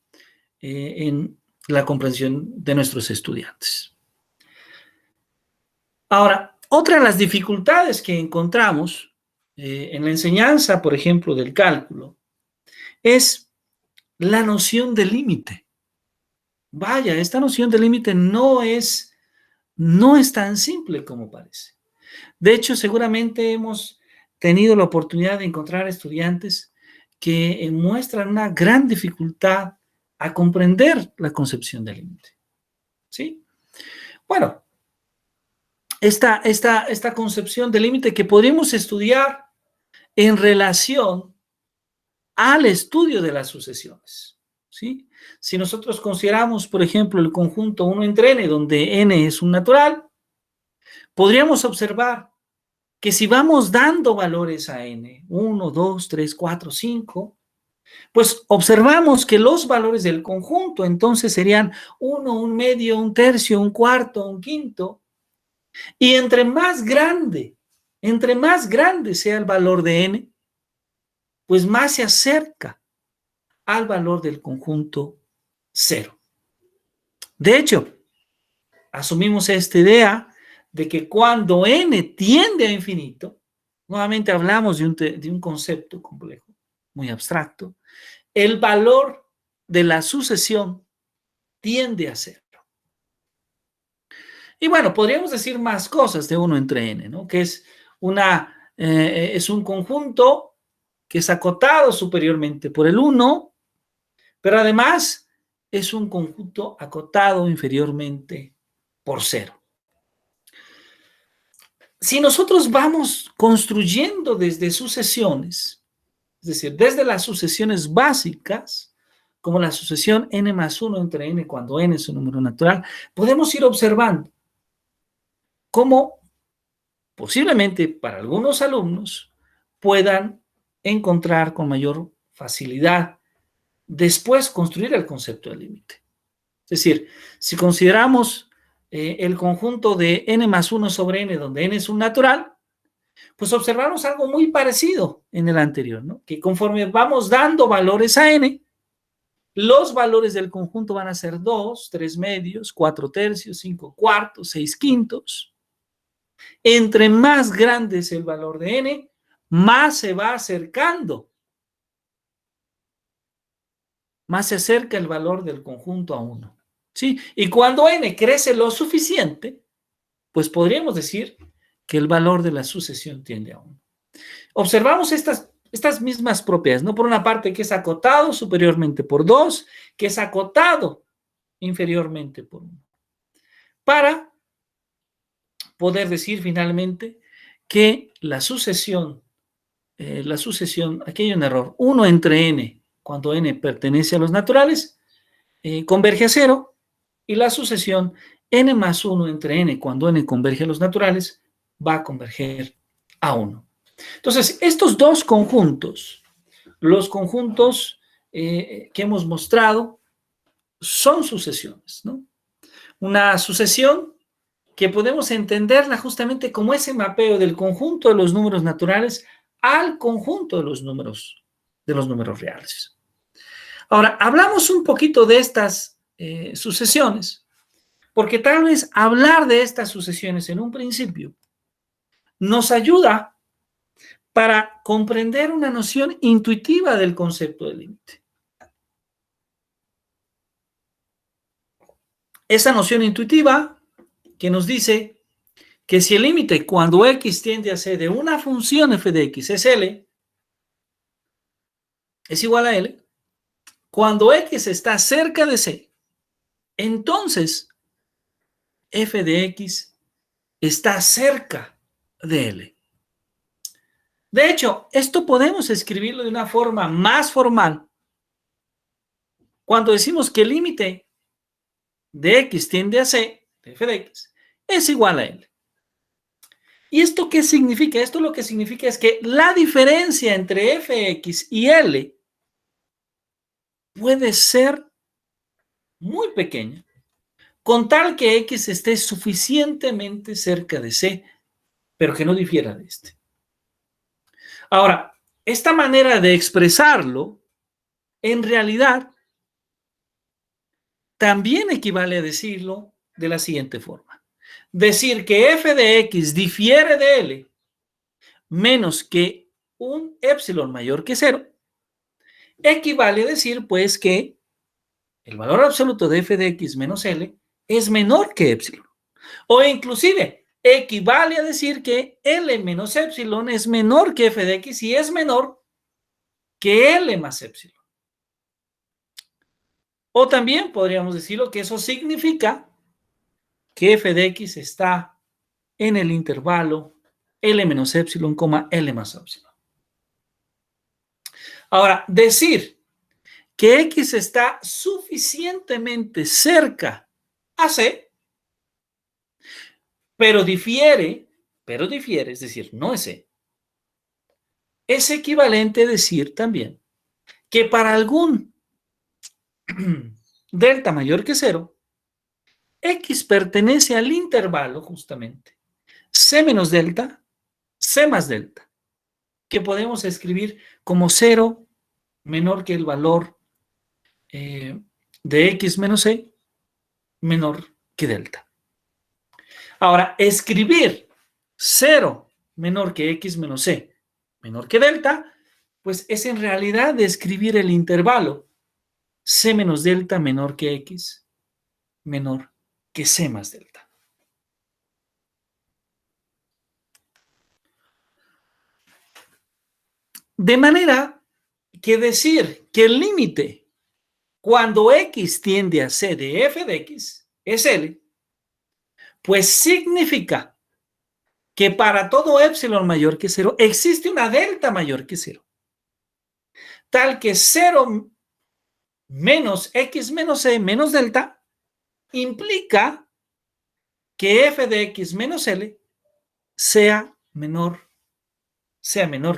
en la comprensión de nuestros estudiantes. Ahora, Otra de las dificultades que encontramos en la enseñanza, por ejemplo, del cálculo, es la noción de límite. Vaya, esta noción de límite no es tan simple como parece. De hecho, seguramente hemos tenido la oportunidad de encontrar estudiantes que muestran una gran dificultad a comprender la concepción del límite. ¿Sí? Bueno, esta concepción de límite que podríamos estudiar en relación al estudio de las sucesiones. ¿Sí? Si nosotros consideramos, por ejemplo, el conjunto 1 entre n, donde n es un natural, podríamos observar que si vamos dando valores a n, 1, 2, 3, 4, 5, pues observamos que los valores del conjunto entonces serían 1, 1/2, 1/3, 1/4, 1/5, y entre más grande sea el valor de n, pues más se acerca al valor del conjunto 0. De hecho, asumimos esta idea de que cuando n tiende a infinito, nuevamente hablamos de un concepto complejo, muy abstracto, el valor de la sucesión tiende a 0. Y bueno, podríamos decir más cosas de 1 entre n, ¿no? Que es un conjunto que es acotado superiormente por el 1, pero además es un conjunto acotado inferiormente por 0. Si nosotros vamos construyendo desde sucesiones, es decir, desde las sucesiones básicas, como la sucesión n más 1 entre n cuando n es un número natural, podemos ir observando cómo posiblemente para algunos alumnos puedan encontrar con mayor facilidad después construir el concepto de límite. Es decir, si consideramos el conjunto de n más 1 sobre n, donde n es un natural, pues observamos algo muy parecido en el anterior, ¿no? Que conforme vamos dando valores a n, los valores del conjunto van a ser 2, 3/2, 4/3, 5/4, 6/5. Entre más grande es el valor de n, más se va acercando. Más se acerca el valor del conjunto a 1. ¿Sí? Y cuando n crece lo suficiente, pues podríamos decir que el valor de la sucesión tiende a 1. Observamos estas mismas propiedades, ¿no? Por una parte, que es acotado superiormente por 2, que es acotado inferiormente por 1. Para poder decir finalmente que la sucesión, aquí hay un error, 1 entre n, cuando n pertenece a los naturales, converge a 0, y la sucesión n más 1 entre n, cuando n converge a los naturales, va a converger a 1. Entonces, estos dos conjuntos, los conjuntos que hemos mostrado, son sucesiones, ¿no? Una sucesión que podemos entenderla justamente como ese mapeo del conjunto de los números naturales al conjunto de los números reales. Ahora, hablamos un poquito de estas sucesiones, porque tal vez hablar de estas sucesiones en un principio nos ayuda para comprender una noción intuitiva del concepto de límite. Esa noción intuitiva que nos dice que si el límite cuando x tiende a c de una función f de x es L, es igual a L, cuando x está cerca de c, entonces f de x está cerca de L. De hecho, esto podemos escribirlo de una forma más formal cuando decimos que el límite de x tiende a c, de f de x, es igual a L. ¿Y esto qué significa? Esto lo que significa es que la diferencia entre fx y L puede ser muy pequeña, con tal que x esté suficientemente cerca de c, pero que no difiera de este. Ahora, esta manera de expresarlo, en realidad, también equivale a decirlo de la siguiente forma. decir que f de x difiere de L menos que un épsilon mayor que 0, equivale a decir, pues, que el valor absoluto de f de x menos L es menor que épsilon. O inclusive, equivale a decir que L menos épsilon es menor que f de x y es menor que L más épsilon. O también podríamos decirlo que eso significa que f de x está en el intervalo L menos épsilon, L más épsilon. Ahora, decir que x está suficientemente cerca a C, pero difiere, es decir, no es C, es equivalente a decir también que para algún delta mayor que 0, x pertenece al intervalo justamente C menos delta, C más delta, que podemos escribir como 0 menor que el valor de x menos C menor que delta. Ahora, escribir 0 menor que x menos C menor que delta, pues es en realidad describir el intervalo C menos delta menor que x menor que C más delta. De manera que decir que el límite cuando x tiende a C de f de x es L, pues significa que para todo épsilon mayor que 0 existe una delta mayor que 0, tal que 0 menos x menos c menos delta implica que f de x menos L sea menor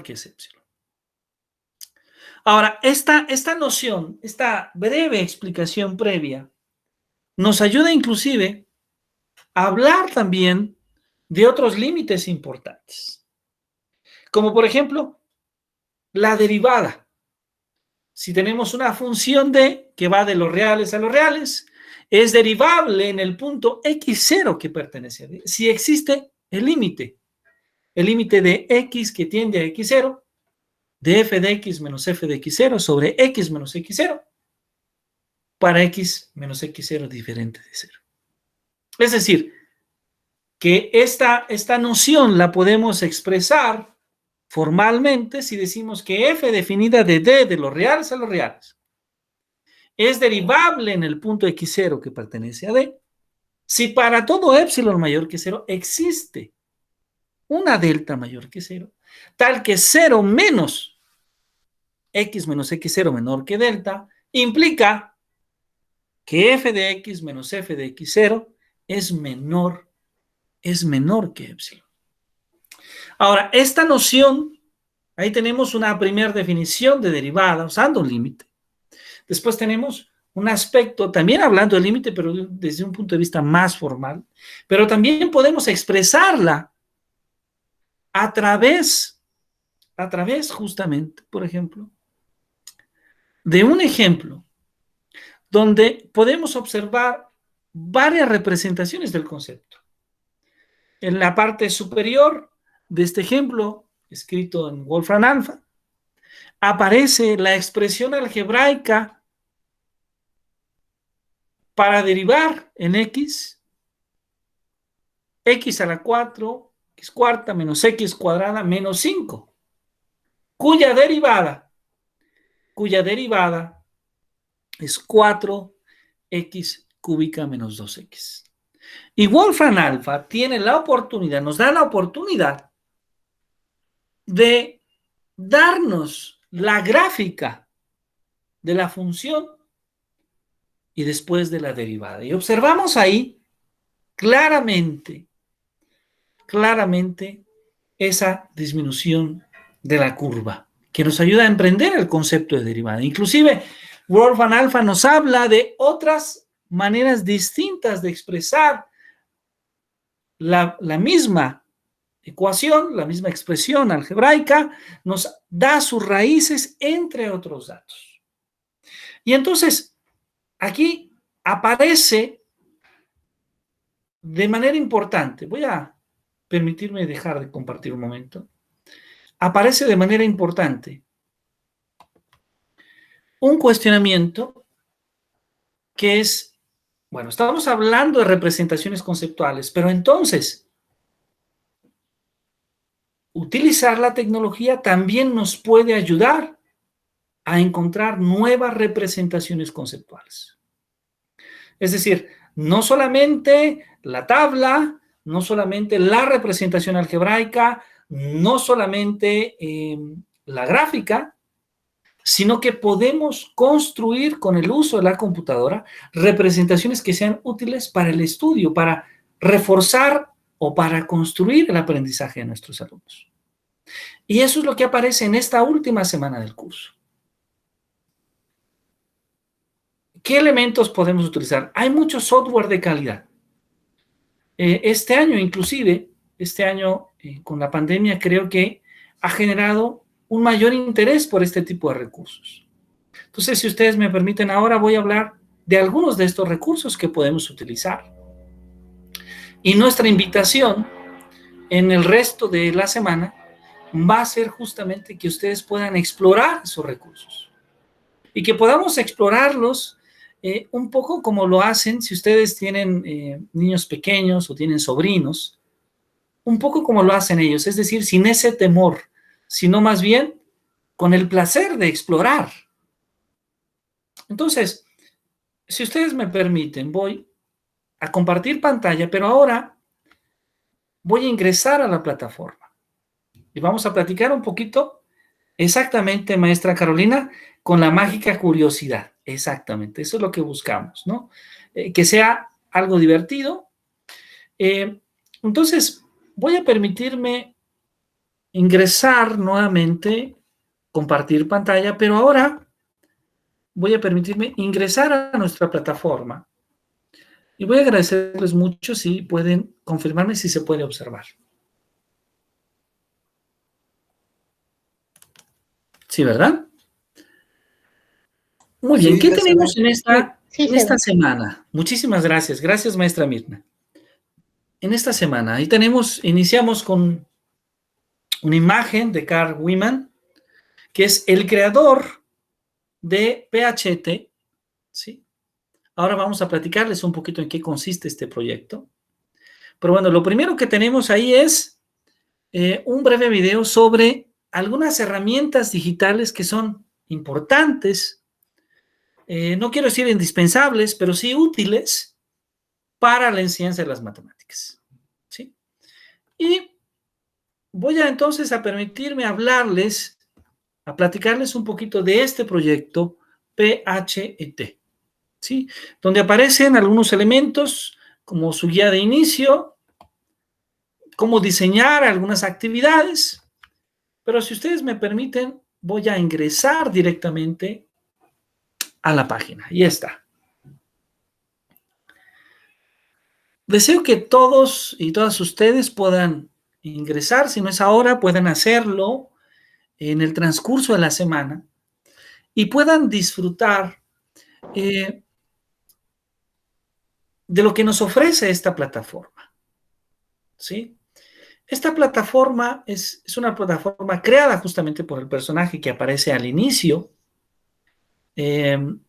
que ese épsilon. Ahora, esta noción, esta breve explicación previa, nos ayuda inclusive a hablar también de otros límites importantes, como por ejemplo la derivada. Si tenemos una función d que va de los reales a los reales, es derivable en el punto x0 que pertenece a d. Si existe el límite de x que tiende a x0, de f de x menos f de x0 sobre x menos x0, para x menos x0 diferente de 0. Es decir, que esta noción la podemos expresar formalmente si decimos que f definida de d de los reales a los reales es derivable en el punto x0 que pertenece a d, si para todo épsilon mayor que 0 existe una delta mayor que 0, tal que 0 menos x menos x0 menor que delta, implica que f de x menos f de x0 es menor que épsilon. Ahora, esta noción, ahí tenemos una primera definición de derivada usando un límite. Después tenemos un aspecto, también hablando del límite, pero desde un punto de vista más formal, pero también podemos expresarla a través justamente, por ejemplo, de un ejemplo donde podemos observar varias representaciones del concepto. En la parte superior de este ejemplo, escrito en Wolfram Alpha, aparece la expresión algebraica para derivar en x a la 4, x cuarta menos x cuadrada menos 5, cuya derivada es 4x cúbica menos 2x. Y Wolfram Alpha nos da la oportunidad de darnos la gráfica de la función y después de la derivada. Y observamos ahí claramente esa disminución de la curva, que nos ayuda a emprender el concepto de derivada. Inclusive, Wolfram Alpha nos habla de otras maneras distintas de expresar la misma ecuación, la misma expresión algebraica, nos da sus raíces, entre otros datos. Y entonces, aquí aparece de manera importante, voy a permitirme dejar de compartir un momento, aparece de manera importante un cuestionamiento que es, bueno, estamos hablando de representaciones conceptuales, pero entonces, utilizar la tecnología también nos puede ayudar a encontrar nuevas representaciones conceptuales. Es decir, no solamente la tabla, no solamente la representación algebraica, no solamente la gráfica, sino que podemos construir con el uso de la computadora representaciones que sean útiles para el estudio, para reforzar o para construir el aprendizaje de nuestros alumnos. Y eso es lo que aparece en esta última semana del curso. ¿Qué elementos podemos utilizar? Hay mucho software de calidad. Este año, inclusive, con la pandemia, creo que ha generado un mayor interés por este tipo de recursos. Entonces, si ustedes me permiten, ahora voy a hablar de algunos de estos recursos que podemos utilizar. Y nuestra invitación en el resto de la semana va a ser justamente que ustedes puedan explorar esos recursos y que podamos explorarlos un poco como lo hacen si ustedes tienen niños pequeños o tienen sobrinos, un poco como lo hacen ellos, es decir, sin ese temor, sino más bien con el placer de explorar. Entonces, si ustedes me permiten, voy a compartir pantalla, pero ahora voy a ingresar a la plataforma y vamos a platicar un poquito exactamente, maestra Carolina, con la mágica curiosidad. Exactamente, eso es lo que buscamos, ¿no? Que sea algo divertido. Entonces, voy a permitirme ingresar nuevamente, compartir pantalla, pero ahora voy a permitirme ingresar a nuestra plataforma y voy a agradecerles mucho si pueden confirmarme si se puede observar. Sí, ¿verdad? Muy bien, ¿qué tenemos en esta semana? Muchísimas gracias. Gracias, maestra Mirna. En esta semana, ahí iniciamos con una imagen de Carl Wieman, que es el creador de PHET, ¿sí? Ahora vamos a platicarles un poquito en qué consiste este proyecto. Pero bueno, lo primero que tenemos ahí es un breve video sobre algunas herramientas digitales que son importantes, no quiero decir indispensables, pero sí útiles para la enseñanza de las matemáticas, ¿sí? Y voy entonces a permitirme a platicarles un poquito de este proyecto PHET, ¿sí? Donde aparecen algunos elementos como su guía de inicio, cómo diseñar algunas actividades, pero si ustedes me permiten, voy a ingresar directamente a la página. Y está. Deseo que todos y todas ustedes puedan ingresar, si no es ahora, puedan hacerlo en el transcurso de la semana y puedan disfrutar de lo que nos ofrece esta plataforma, ¿sí? Esta plataforma es una plataforma creada justamente por el personaje que aparece al inicio de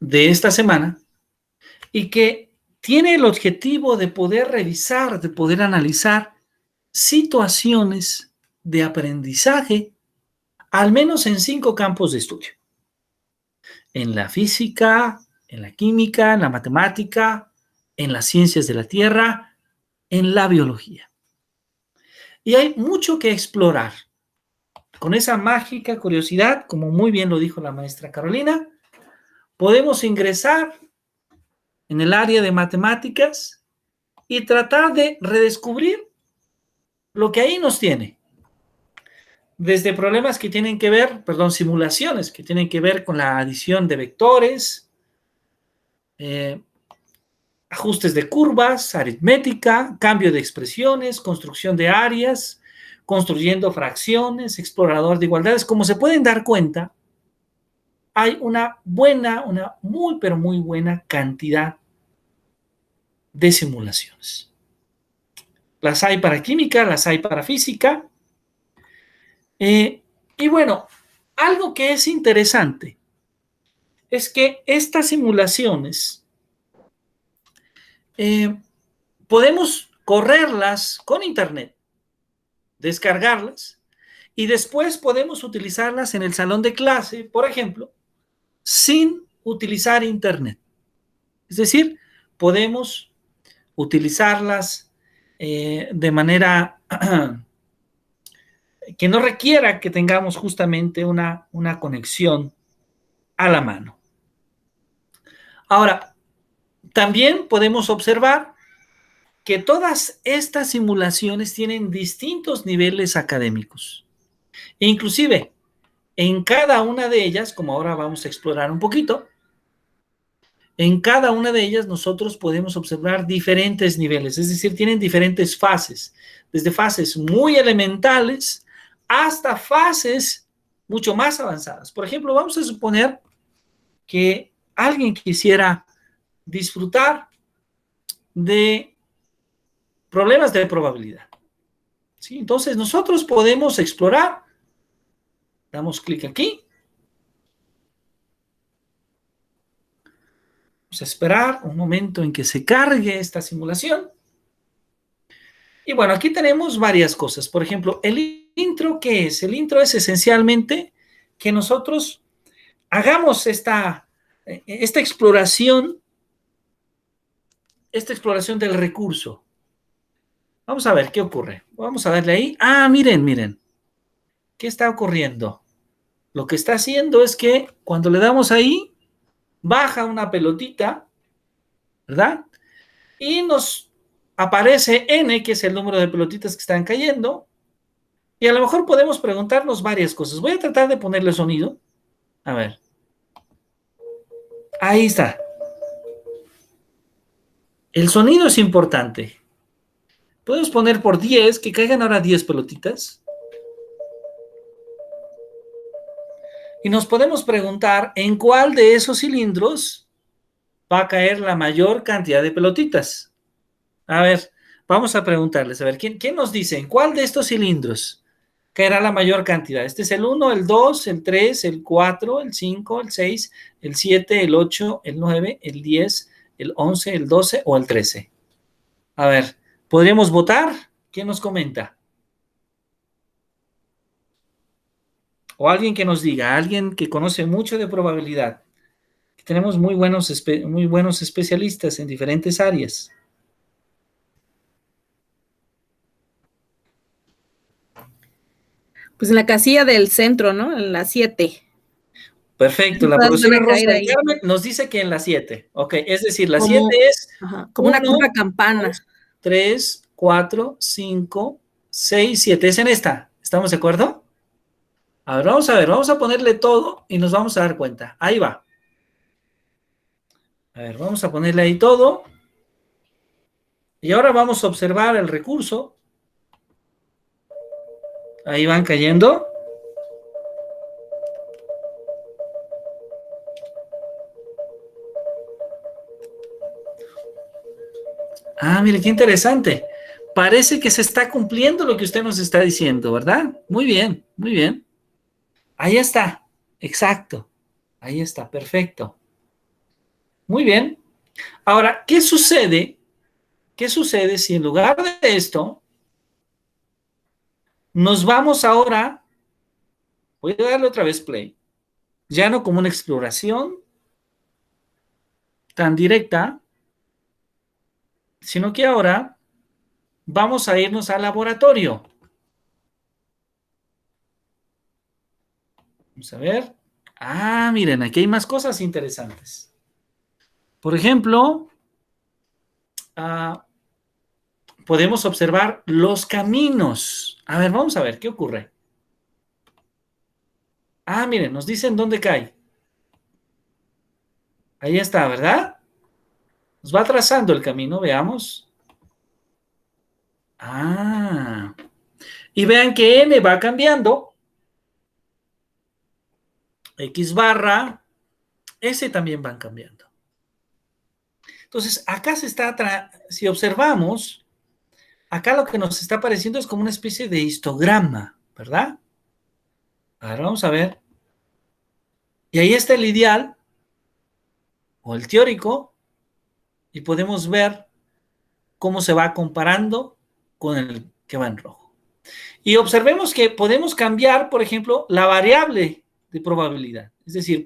esta semana y que tiene el objetivo de poder revisar, de poder analizar situaciones de aprendizaje, al menos en 5 campos de estudio. En la física, en la química, en la matemática, en las ciencias de la Tierra, en la biología. Y hay mucho que explorar. Con esa mágica curiosidad, como muy bien lo dijo la maestra Carolina, podemos ingresar en el área de matemáticas y tratar de redescubrir lo que ahí nos tiene. Desde problemas que tienen que ver, simulaciones que tienen que ver con la adición de vectores, ajustes de curvas, aritmética, cambio de expresiones, construcción de áreas, construyendo fracciones, explorador de igualdades. Como se pueden dar cuenta, hay una muy, pero muy buena cantidad de simulaciones. Las hay para química, las hay para física. Y bueno, algo que es interesante es que estas simulaciones podemos correrlas con internet, descargarlas, y después podemos utilizarlas en el salón de clase, por ejemplo, sin utilizar internet. Es decir, podemos utilizarlas de manera que no requiera que tengamos justamente una conexión a la mano. Ahora, también podemos observar que todas estas simulaciones tienen distintos niveles académicos. E inclusive, en cada una de ellas, como ahora vamos a explorar un poquito, en cada una de ellas nosotros podemos observar diferentes niveles, es decir, tienen diferentes fases, desde fases muy elementales hasta fases mucho más avanzadas. Por ejemplo, vamos a suponer que alguien quisiera disfrutar de problemas de probabilidad, ¿sí? Entonces nosotros podemos explorar, damos clic aquí, vamos a esperar un momento en que se cargue esta simulación. Y bueno, aquí tenemos varias cosas. Por ejemplo, el intro, ¿qué es? El intro es esencialmente que nosotros hagamos esta exploración del recurso. Vamos a ver qué ocurre. Vamos a darle ahí. Ah, miren. ¿Qué está ocurriendo? Lo que está haciendo es que cuando le damos ahí, baja una pelotita, ¿verdad? Y nos aparece N, que es el número de pelotitas que están cayendo. Y a lo mejor podemos preguntarnos varias cosas. Voy a tratar de ponerle sonido. A ver. Ahí está. El sonido es importante. Podemos poner por 10, que caigan ahora 10 pelotitas. Y nos podemos preguntar en cuál de esos cilindros va a caer la mayor cantidad de pelotitas. A ver, vamos a preguntarles. A ver, ¿quién nos dice en cuál de estos cilindros caerá la mayor cantidad? Este es el 1, el 2, el 3, el 4, el 5, el 6, el 7, el 8, el 9, el 10, el 11, el 12 o el 13. A ver, ¿podríamos votar? ¿Quién nos comenta? O alguien que nos diga, alguien que conoce mucho de probabilidad. Tenemos muy buenos especialistas en diferentes áreas. Pues en la casilla del centro, ¿no? En la 7. Perfecto, la profesora Rosa del Carmen nos dice que en la 7. Ok, es decir, la 7 es como una campana. 2, 3, 4, 5, 6, 7. Es en esta. ¿Estamos de acuerdo? A ver, vamos a ponerle todo y nos vamos a dar cuenta. Ahí va. A ver, vamos a ponerle ahí todo. Y ahora vamos a observar el recurso. Ahí van cayendo. Ah, mire, qué interesante. Parece que se está cumpliendo lo que usted nos está diciendo, ¿verdad? Muy bien, muy bien. Ahí está, exacto. Ahí está, perfecto. Muy bien. Ahora, ¿qué sucede? ¿Qué sucede si en lugar de esto nos vamos ahora, voy a darle otra vez play, ya no como una exploración tan directa, sino que ahora vamos a irnos al laboratorio. Vamos a ver. Ah, miren, aquí hay más cosas interesantes. Por ejemplo, podemos observar los caminos. A ver, vamos a ver, ¿qué ocurre? Ah, miren, nos dicen dónde cae. Ahí está, ¿verdad? Nos va trazando el camino, veamos. Ah. Y vean que N va cambiando. X barra, S también van cambiando. Entonces, acá si observamos, acá lo que nos está apareciendo es como una especie de histograma, ¿verdad? Ahora vamos a ver. Y ahí está el ideal o el teórico y podemos ver cómo se va comparando con el que va en rojo. Y observemos que podemos cambiar, por ejemplo, la variable de probabilidad. Es decir,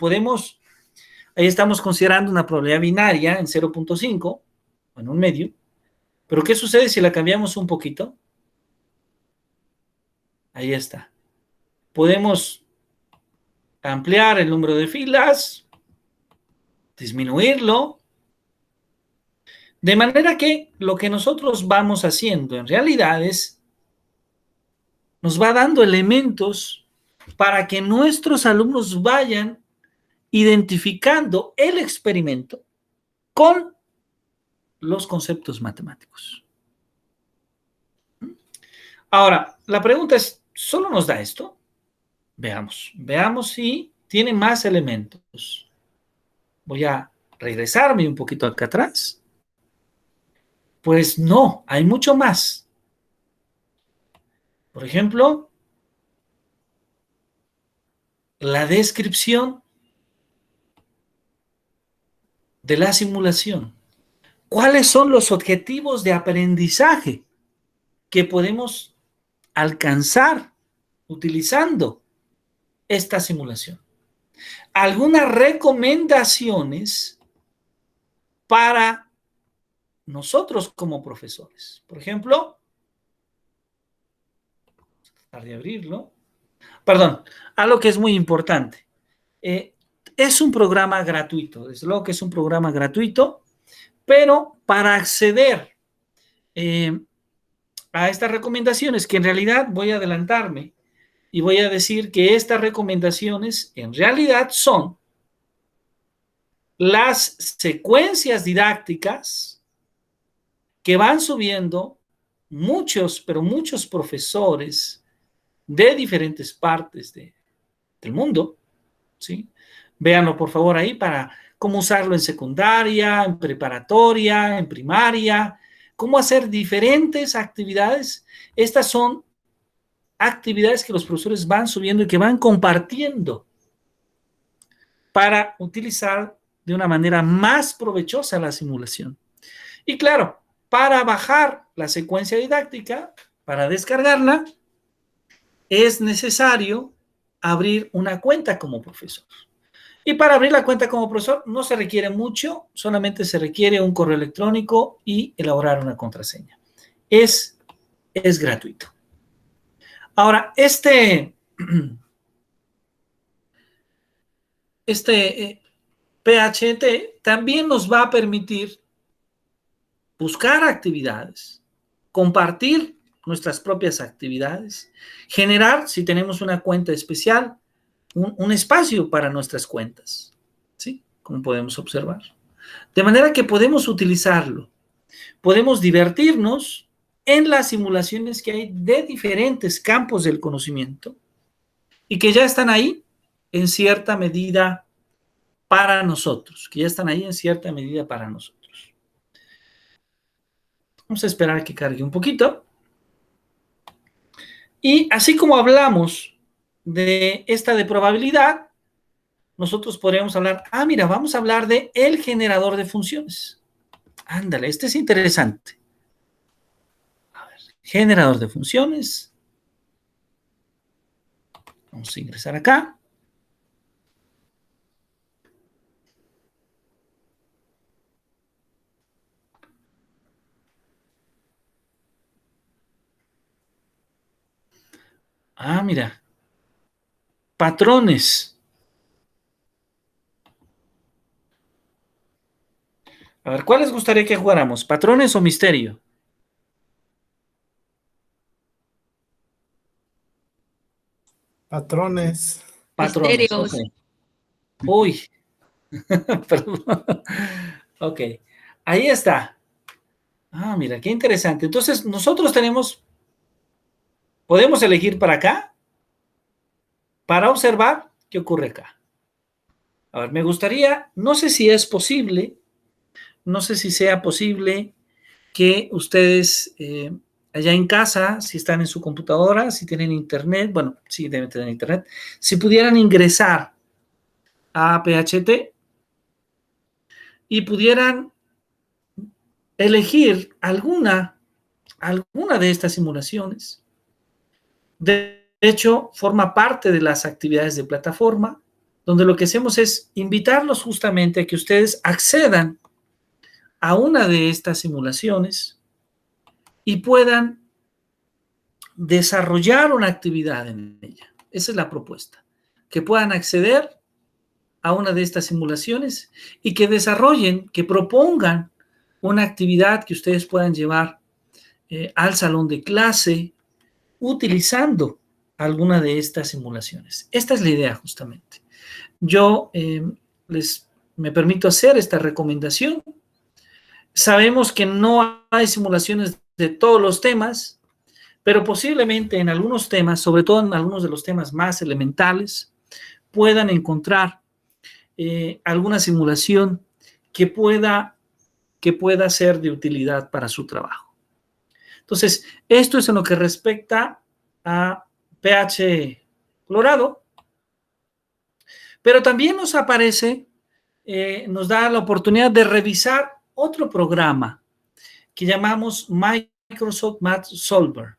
ahí estamos considerando una probabilidad binaria en 0.5, en un medio, pero ¿qué sucede si la cambiamos un poquito? Ahí está. Podemos ampliar el número de filas, disminuirlo, de manera que lo que nosotros vamos haciendo en realidad nos va dando elementos para que nuestros alumnos vayan identificando el experimento con los conceptos matemáticos. Ahora, la pregunta es, ¿solo nos da esto? Veamos si tiene más elementos. Voy a regresarme un poquito acá atrás. Pues no, hay mucho más. Por ejemplo, la descripción de la simulación. ¿Cuáles son los objetivos de aprendizaje que podemos alcanzar utilizando esta simulación? Algunas recomendaciones para nosotros como profesores. Por ejemplo, tratar de abrirlo. Perdón, algo que es muy importante. Es un programa gratuito, desde luego que es un programa gratuito, pero para acceder a estas recomendaciones, que en realidad voy a adelantarme y voy a decir que estas recomendaciones en realidad son las secuencias didácticas que van subiendo pero muchos profesores de diferentes partes del mundo, ¿sí? Véanlo por favor ahí para cómo usarlo en secundaria, en preparatoria, en primaria, cómo hacer diferentes actividades. Estas son actividades que los profesores van subiendo y que van compartiendo para utilizar de una manera más provechosa la simulación. Y claro, para bajar la secuencia didáctica, para descargarla, es necesario abrir una cuenta como profesor. Y para abrir la cuenta como profesor no se requiere mucho, solamente se requiere un correo electrónico y elaborar una contraseña. Es gratuito. Ahora, este PHT también nos va a permitir buscar actividades, compartir nuestras propias actividades, generar, si tenemos una cuenta especial, un espacio para nuestras cuentas, ¿sí? Como podemos observar. De manera que podemos utilizarlo, podemos divertirnos en las simulaciones que hay de diferentes campos del conocimiento y que ya están ahí en cierta medida para nosotros, Vamos a esperar a que cargue un poquito. Y así como hablamos de esta de probabilidad, nosotros podríamos hablar, mira, vamos a hablar de el generador de funciones. Ándale, este es interesante. A ver, generador de funciones. Vamos a ingresar acá. Mira. Patrones. A ver, ¿cuál les gustaría que jugáramos? ¿Patrones o misterio? Patrones. Patrones. Misterios. Okay. Uy. Perdón. Ok. Ahí está. Mira, qué interesante. Entonces, nosotros podemos elegir para acá, para observar qué ocurre acá. A ver, me gustaría, no sé si es posible, no sé si sea posible que ustedes allá en casa, si están en su computadora, si tienen internet, bueno, sí deben tener internet, si pudieran ingresar a PHT y pudieran elegir alguna de estas simulaciones. De hecho, forma parte de las actividades de plataforma, donde lo que hacemos es invitarlos justamente a que ustedes accedan a una de estas simulaciones y puedan desarrollar una actividad en ella. Esa es la propuesta, que puedan acceder a una de estas simulaciones y que desarrollen, que propongan una actividad que ustedes puedan llevar al salón de clase utilizando alguna de estas simulaciones. Esta es la idea justamente. Yo me permito hacer esta recomendación. Sabemos que no hay simulaciones de todos los temas, pero posiblemente en algunos temas, sobre todo en algunos de los temas más elementales, puedan encontrar alguna simulación que pueda ser de utilidad para su trabajo. Entonces, esto es en lo que respecta a PH Colorado, pero también nos aparece, nos da la oportunidad de revisar otro programa que llamamos Microsoft Math Solver.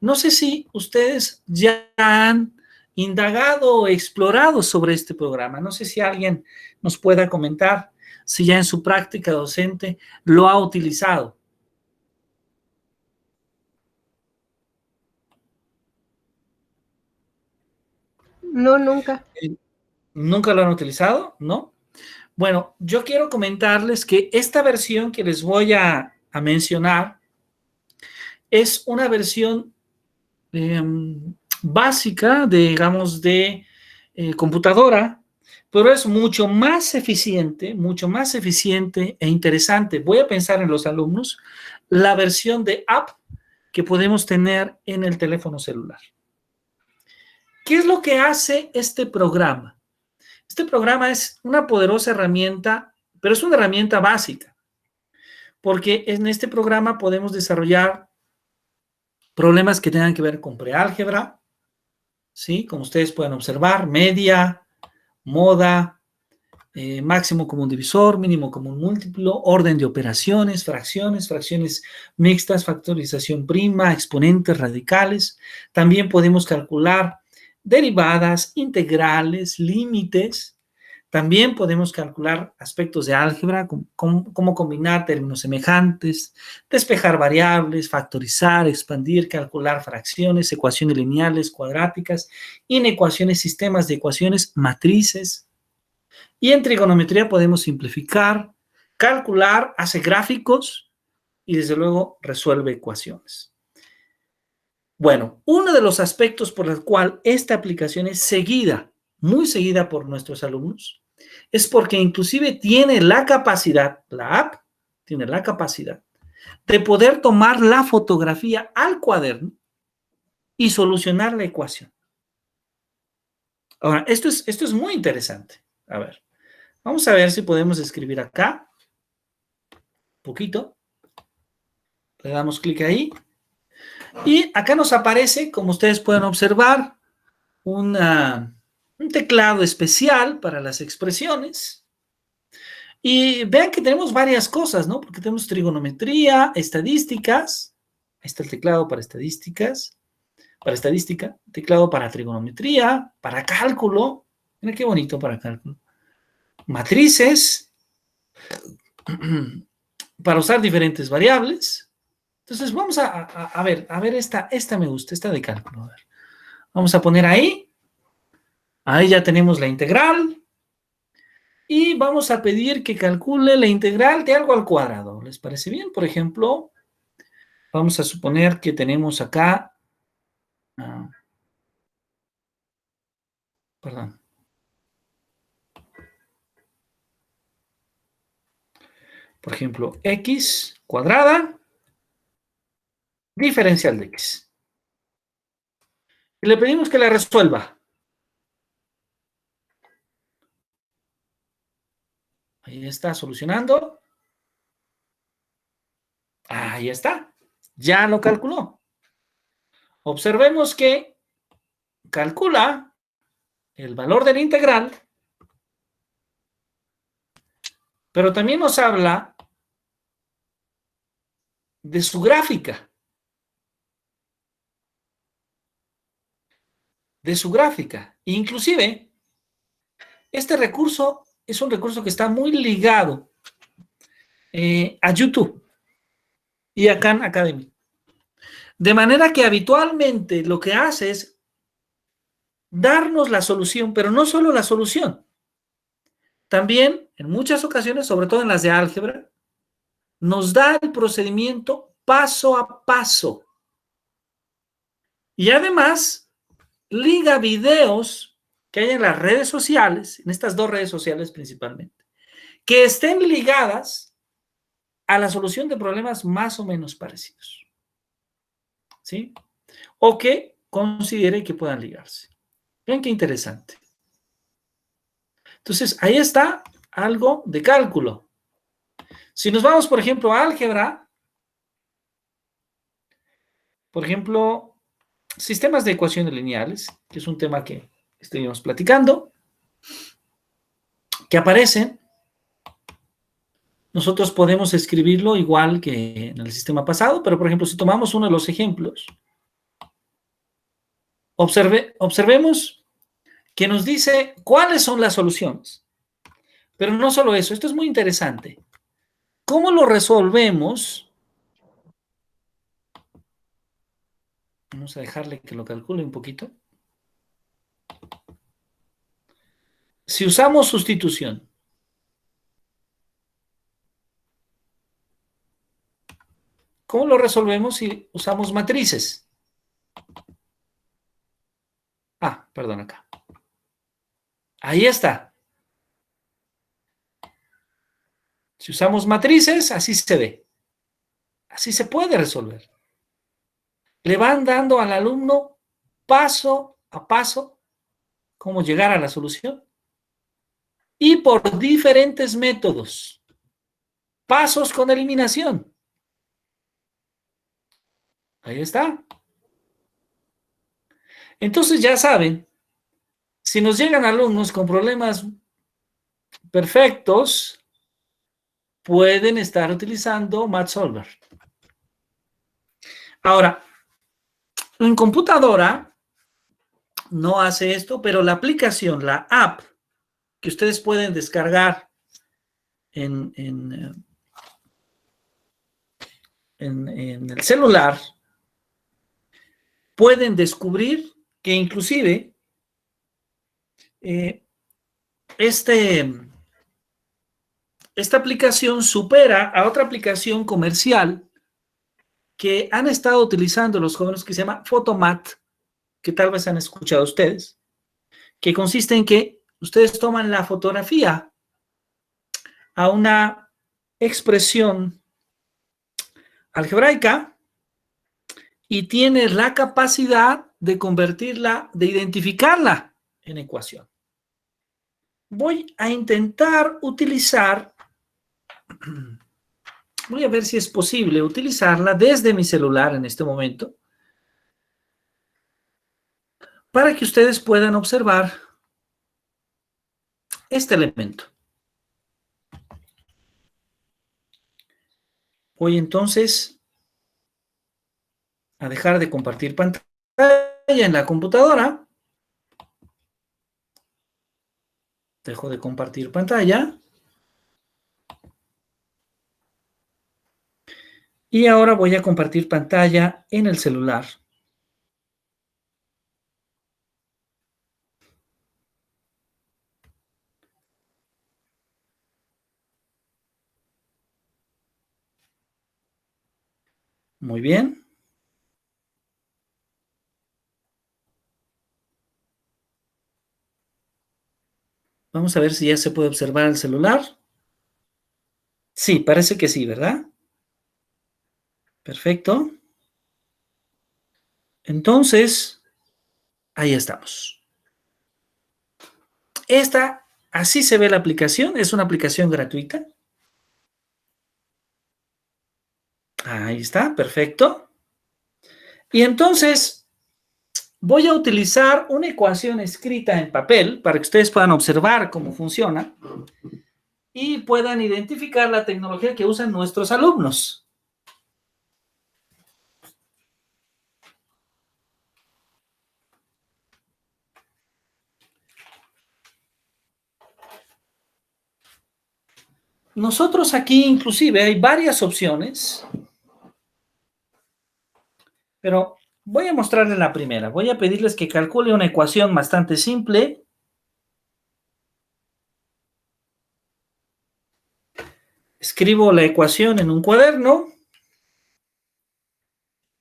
No sé si ustedes ya han indagado o explorado sobre este programa. No sé si alguien nos pueda comentar si ya en su práctica docente lo ha utilizado. No, nunca. ¿Nunca lo han utilizado? ¿No? Bueno, yo quiero comentarles que esta versión que les voy a mencionar es una versión básica, digamos, de computadora, pero es mucho más eficiente e interesante. Voy a pensar en los alumnos, la versión de app que podemos tener en el teléfono celular. ¿Qué es lo que hace este programa? Este programa es una poderosa herramienta, pero es una herramienta básica, porque en este programa podemos desarrollar problemas que tengan que ver con preálgebra, ¿sí? Como ustedes pueden observar, media, moda, máximo común divisor, mínimo común múltiplo, orden de operaciones, fracciones mixtas, factorización prima, exponentes radicales. También podemos calcular derivadas, integrales, límites. También podemos calcular aspectos de álgebra, cómo combinar términos semejantes, despejar variables, factorizar, expandir, calcular fracciones, ecuaciones lineales, cuadráticas, inecuaciones, sistemas de ecuaciones, matrices. Y en trigonometría podemos simplificar, calcular, hace gráficos y desde luego resuelve ecuaciones. Bueno, uno de los aspectos por el cual esta aplicación es seguida, muy seguida por nuestros alumnos, es porque inclusive tiene la capacidad, la app tiene la capacidad de poder tomar la fotografía al cuaderno y solucionar la ecuación. Ahora, esto es muy interesante. A ver, vamos a ver si podemos escribir acá, un poquito. Le damos clic ahí. Y acá nos aparece, como ustedes pueden observar, un teclado especial para las expresiones. Y vean que tenemos varias cosas, ¿no? Porque tenemos trigonometría, estadísticas. Ahí está el teclado para estadísticas, para estadística, teclado para trigonometría, para cálculo. Mira qué bonito para cálculo. Matrices, para usar diferentes variables. Entonces vamos a ver, esta me gusta, esta de cálculo. A ver. Vamos a poner ahí ya tenemos la integral, y vamos a pedir que calcule la integral de algo al cuadrado. ¿Les parece bien? Por ejemplo, vamos a suponer que tenemos acá, perdón. Por ejemplo, x cuadrada, diferencial de x. Y le pedimos que la resuelva. Ahí está solucionando. Ahí está. Ya lo calculó. Observemos que calcula el valor de la integral, pero también nos habla de su gráfica. Inclusive, este recurso es un recurso que está muy ligado a YouTube y a Khan Academy. De manera que habitualmente lo que hace es darnos la solución, pero no solo la solución. También, en muchas ocasiones, sobre todo en las de álgebra, nos da el procedimiento paso a paso. Y además, liga videos que hay en las redes sociales, en estas dos redes sociales principalmente, que estén ligadas a la solución de problemas más o menos parecidos. ¿Sí? O que considere que puedan ligarse. Vean qué interesante. Entonces, ahí está algo de cálculo. Si nos vamos, por ejemplo, a álgebra, por ejemplo, sistemas de ecuaciones lineales, que es un tema que estuvimos platicando, que aparecen, nosotros podemos escribirlo igual que en el sistema pasado, pero por ejemplo, si tomamos uno de los ejemplos, observemos que nos dice cuáles son las soluciones. Pero no solo eso, esto es muy interesante. ¿Cómo lo resolvemos? Vamos a dejarle que lo calcule un poquito. Si usamos sustitución, ¿cómo lo resolvemos si usamos matrices? Ah, perdón, acá. Ahí está. Si usamos matrices, así se ve. Así se puede resolver. Le van dando al alumno paso a paso cómo llegar a la solución. Y por diferentes métodos. Pasos con eliminación. Ahí está. Entonces ya saben, si nos llegan alumnos con problemas perfectos, pueden estar utilizando MathSolver. Ahora, en computadora no hace esto, pero la aplicación, la app que ustedes pueden descargar en el celular, pueden descubrir que inclusive esta aplicación supera a otra aplicación comercial que han estado utilizando los jóvenes que se llama Photomat, que tal vez han escuchado ustedes, que consiste en que ustedes toman la fotografía a una expresión algebraica y tiene la capacidad de convertirla, de identificarla en ecuación. Voy a intentar utilizar, voy a ver si es posible utilizarla desde mi celular en este momento, para que ustedes puedan observar este elemento. Voy entonces a dejar de compartir pantalla en la computadora. Dejo de compartir pantalla. Y ahora voy a compartir pantalla en el celular. Muy bien. Vamos a ver si ya se puede observar el celular. Sí, parece que sí, ¿verdad? Perfecto. Entonces, ahí estamos. Así se ve la aplicación. Es una aplicación gratuita. Ahí está, perfecto. Y entonces voy a utilizar una ecuación escrita en papel para que ustedes puedan observar cómo funciona y puedan identificar la tecnología que usan nuestros alumnos. Nosotros aquí inclusive hay varias opciones, pero voy a mostrarles la primera. Voy a pedirles que calcule una ecuación bastante simple. Escribo la ecuación en un cuaderno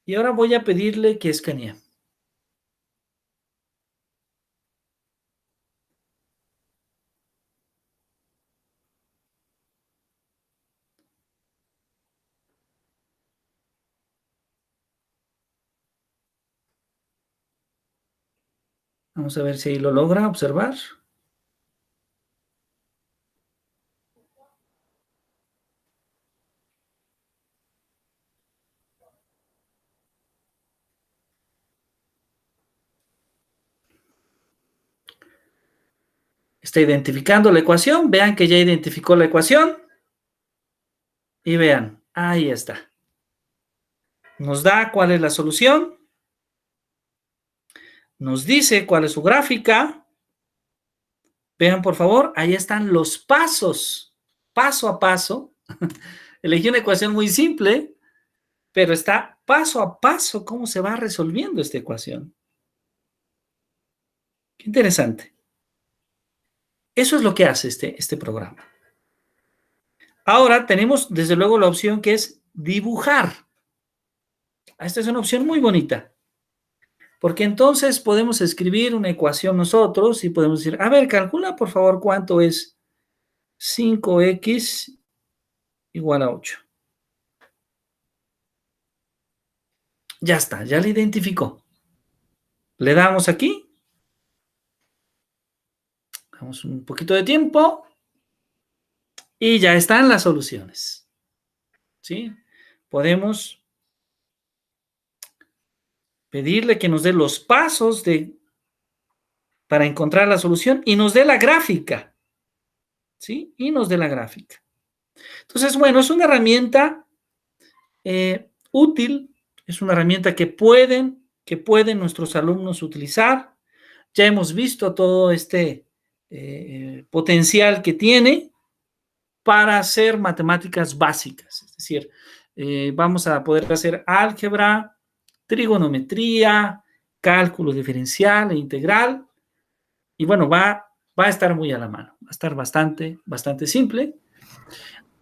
y ahora voy a pedirle que escanee. Vamos a ver si ahí lo logra observar. Está identificando la ecuación. Vean que ya identificó la ecuación. Y vean, ahí está. Nos da cuál es la solución. Nos dice cuál es su gráfica. Vean, por favor, ahí están los pasos, paso a paso. Elegí una ecuación muy simple, pero está paso a paso cómo se va resolviendo esta ecuación. Qué interesante. Eso es lo que hace este programa. Ahora tenemos, desde luego, la opción que es dibujar. Esta es una opción muy bonita, porque entonces podemos escribir una ecuación nosotros y podemos decir, a ver, calcula por favor cuánto es 5x igual a 8. Ya está, ya la identificó. Le damos aquí. Damos un poquito de tiempo. Y ya están las soluciones. ¿Sí? Podemos pedirle que nos dé los pasos para encontrar la solución y nos dé la gráfica. ¿Sí? Y nos dé la gráfica. Entonces, bueno, es una herramienta útil, es una herramienta que pueden nuestros alumnos utilizar. Ya hemos visto todo este potencial que tiene para hacer matemáticas básicas, es decir, vamos a poder hacer álgebra, trigonometría, cálculo diferencial e integral, y bueno, va a estar muy a la mano, va a estar bastante simple.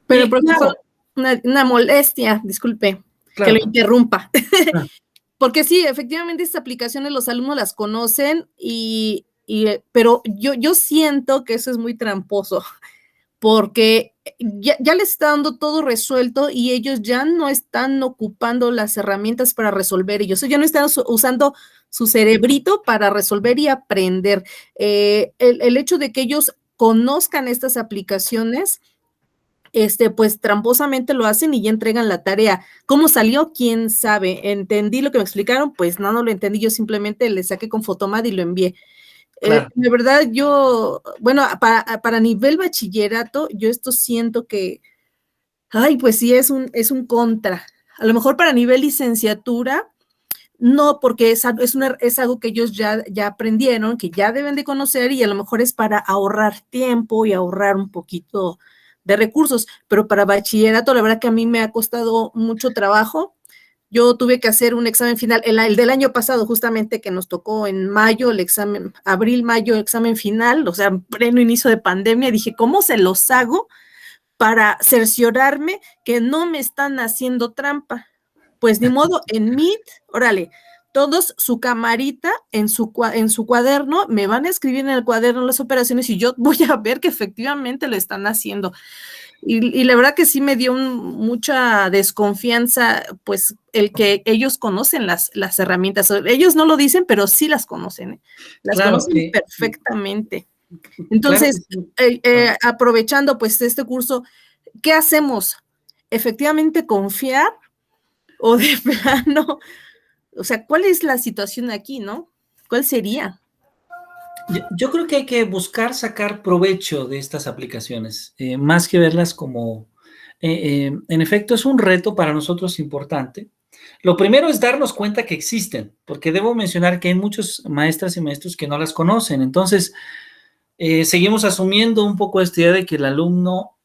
Pero, profesor, una molestia, disculpe, claro, que lo interrumpa. Claro. Porque sí, efectivamente estas aplicaciones los alumnos las conocen, pero yo siento que eso es muy tramposo, porque ya les está dando todo resuelto y ellos ya no están ocupando las herramientas para resolver ellos, ya no están usando su cerebrito para resolver y aprender. El hecho de que ellos conozcan estas aplicaciones, pues tramposamente lo hacen y ya entregan la tarea. ¿Cómo salió? ¿Quién sabe? ¿Entendí lo que me explicaron? Pues no lo entendí, yo simplemente le saqué con Photomat y lo envié. Claro. De verdad, yo, bueno, para nivel bachillerato, yo esto siento que, pues sí, es un contra. A lo mejor para nivel licenciatura, no, porque es algo que ellos ya aprendieron, que ya deben de conocer y a lo mejor es para ahorrar tiempo y ahorrar un poquito de recursos, pero para bachillerato, la verdad que a mí me ha costado mucho trabajo. Yo tuve que hacer un examen final, el del año pasado, justamente que nos tocó en mayo, el examen, abril, mayo, examen final, o sea, en pleno inicio de pandemia. Dije, ¿cómo se los hago para cerciorarme que no me están haciendo trampa? Pues ni modo, en Meet, órale, todos su camarita en su cuaderno, me van a escribir en el cuaderno las operaciones y yo voy a ver que efectivamente lo están haciendo. Y la verdad que sí me dio mucha desconfianza, pues, el que ellos conocen las herramientas. Ellos no lo dicen, pero sí las conocen, ¿eh? Las conocen perfectamente. Entonces, aprovechando, pues, este curso, ¿qué hacemos? Efectivamente, confiar o de plano, o sea, ¿cuál es la situación aquí, no? ¿Cuál sería? Yo creo que hay que buscar sacar provecho de estas aplicaciones, más que verlas como, en efecto, es un reto para nosotros importante. Lo primero es darnos cuenta que existen, porque debo mencionar que hay muchos maestras y maestros que no las conocen. Entonces, seguimos asumiendo un poco esta idea de que el alumno,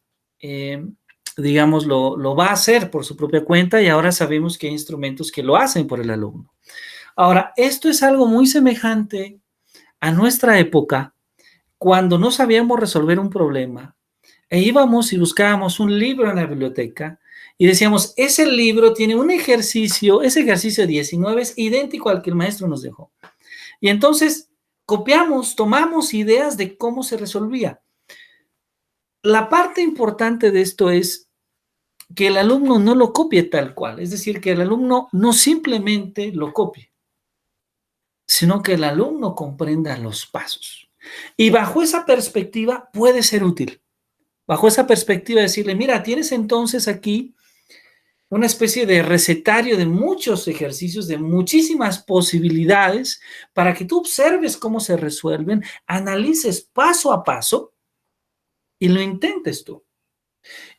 digamos, lo va a hacer por su propia cuenta, y ahora sabemos que hay instrumentos que lo hacen por el alumno. Ahora, esto es algo muy semejante a nuestra época, cuando no sabíamos resolver un problema e íbamos y buscábamos un libro en la biblioteca y decíamos, ese libro tiene un ejercicio, ese ejercicio 19 es idéntico al que el maestro nos dejó. Y entonces copiamos, tomamos ideas de cómo se resolvía. La parte importante de esto es que el alumno no lo copie tal cual, es decir, que el alumno no simplemente lo copie, sino que el alumno comprenda los pasos. Y bajo esa perspectiva puede ser útil. Bajo esa perspectiva decirle, mira, tienes entonces aquí una especie de recetario de muchos ejercicios, de muchísimas posibilidades, para que tú observes cómo se resuelven, analices paso a paso y lo intentes tú.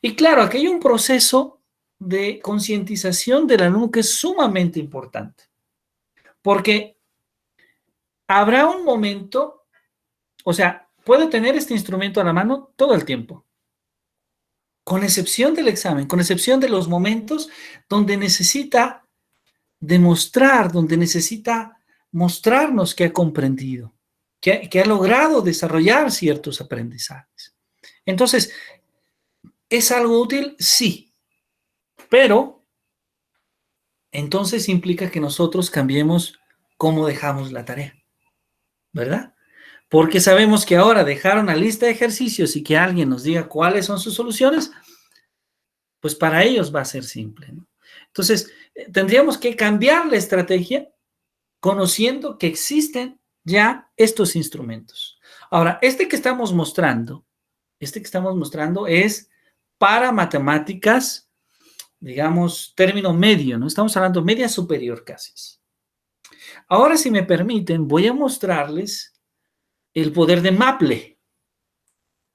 Y claro, aquí hay un proceso de concientización del alumno que es sumamente importante, porque habrá un momento, o sea, puede tener este instrumento a la mano todo el tiempo, con excepción del examen, con excepción de los momentos donde necesita demostrar, donde necesita mostrarnos que ha comprendido, que ha logrado desarrollar ciertos aprendizajes. Entonces, ¿es algo útil? Sí, pero entonces implica que nosotros cambiemos cómo dejamos la tarea, ¿verdad? Porque sabemos que ahora dejar una lista de ejercicios y que alguien nos diga cuáles son sus soluciones, pues para ellos va a ser simple, ¿no? Entonces, tendríamos que cambiar la estrategia conociendo que existen ya estos instrumentos. Ahora, este que estamos mostrando es para matemáticas, digamos, término medio, ¿no? Estamos hablando media superior casi. Ahora, si me permiten, voy a mostrarles el poder de Maple,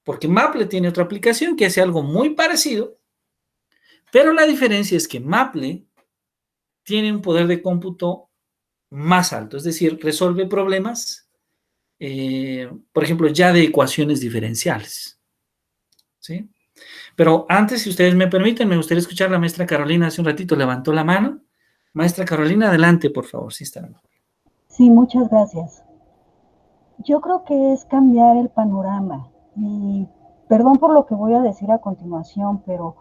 porque Maple tiene otra aplicación que hace algo muy parecido, pero la diferencia es que Maple tiene un poder de cómputo más alto, es decir, resuelve problemas, por ejemplo, ya de ecuaciones diferenciales, ¿sí? Pero antes, si ustedes me permiten, me gustaría escuchar a la maestra Carolina. Hace un ratito levantó la mano. Maestra Carolina, adelante, por favor, si está. Sí, muchas gracias. Yo creo que es cambiar el panorama. Y perdón por lo que voy a decir a continuación, pero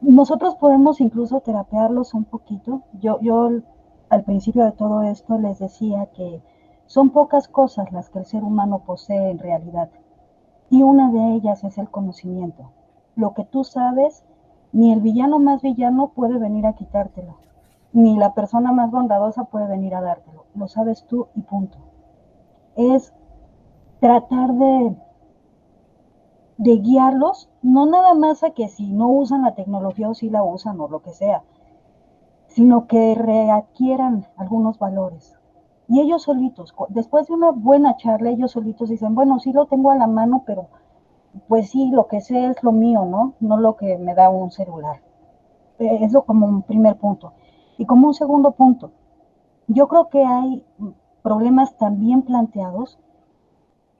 nosotros podemos incluso terapearlos un poquito. Yo al principio de todo esto les decía que son pocas cosas las que el ser humano posee en realidad. Y una de ellas es el conocimiento. Lo que tú sabes, ni el villano más villano puede venir a quitártelo, ni la persona más bondadosa puede venir a dártelo. Lo sabes tú y punto. Es tratar de guiarlos, no nada más a que si no usan la tecnología o si la usan o lo que sea, sino que readquieran algunos valores. Y ellos solitos, después de una buena charla, ellos solitos dicen, bueno, sí lo tengo a la mano, pero pues sí, lo que sé es lo mío, ¿no? No lo que me da un celular. Eso como un primer punto. Y como un segundo punto, yo creo que hay problemas tan bien planteados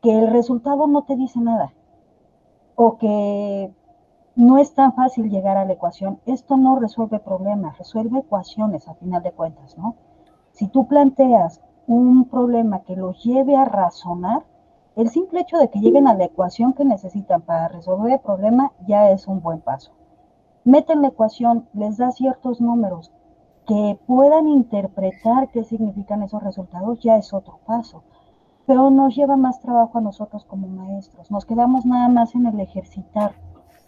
que el resultado no te dice nada. O que no es tan fácil llegar a la ecuación. Esto no resuelve problemas, resuelve ecuaciones a final de cuentas, ¿no? Si tú planteas un problema que los lleve a razonar, el simple hecho de que lleguen a la ecuación que necesitan para resolver el problema ya es un buen paso. Meten la ecuación, les da ciertos números que puedan interpretar qué significan esos resultados, ya es otro paso. Pero nos lleva más trabajo a nosotros como maestros. Nos quedamos nada más en el ejercitar,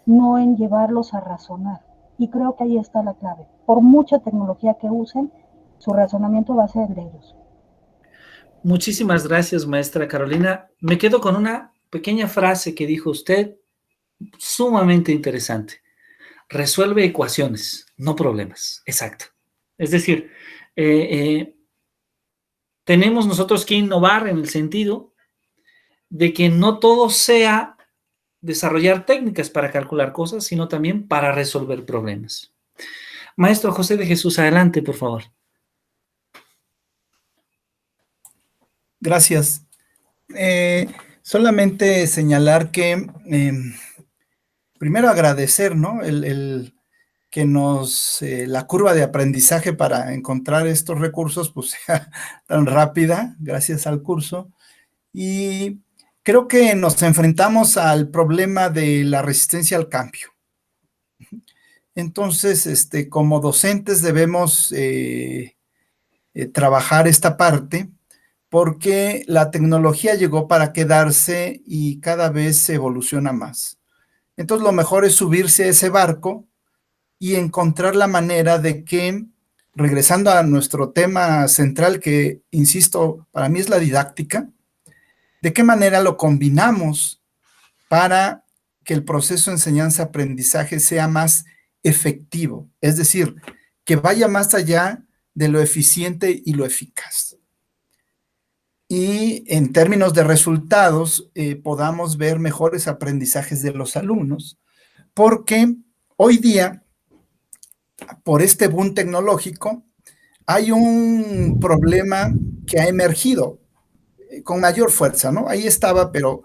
no en llevarlos a razonar. Y creo que ahí está la clave. Por mucha tecnología que usen, su razonamiento va a ser el de ellos. Muchísimas gracias, maestra Carolina. Me quedo con una pequeña frase que dijo usted, sumamente interesante. resuelve ecuaciones, no problemas. Exacto. Es decir, tenemos nosotros que innovar en el sentido de que no todo sea desarrollar técnicas para calcular cosas, sino también para resolver problemas. Maestro José de Jesús, adelante, por favor. Gracias. Solamente señalar que primero agradecer, ¿no? El que la curva de aprendizaje para encontrar estos recursos pues sea tan rápida, gracias al curso. Y creo que nos enfrentamos al problema de la resistencia al cambio. Entonces, como docentes debemos trabajar esta parte porque la tecnología llegó para quedarse y cada vez se evoluciona más. Entonces, lo mejor es subirse a ese barco y encontrar la manera de que, regresando a nuestro tema central, que, insisto, para mí es la didáctica, de qué manera lo combinamos para que el proceso de enseñanza-aprendizaje sea más efectivo, es decir, que vaya más allá de lo eficiente y lo eficaz. Y en términos de resultados, podamos ver mejores aprendizajes de los alumnos, porque hoy día, por este boom tecnológico, hay un problema que ha emergido con mayor fuerza, ¿no? Ahí estaba, pero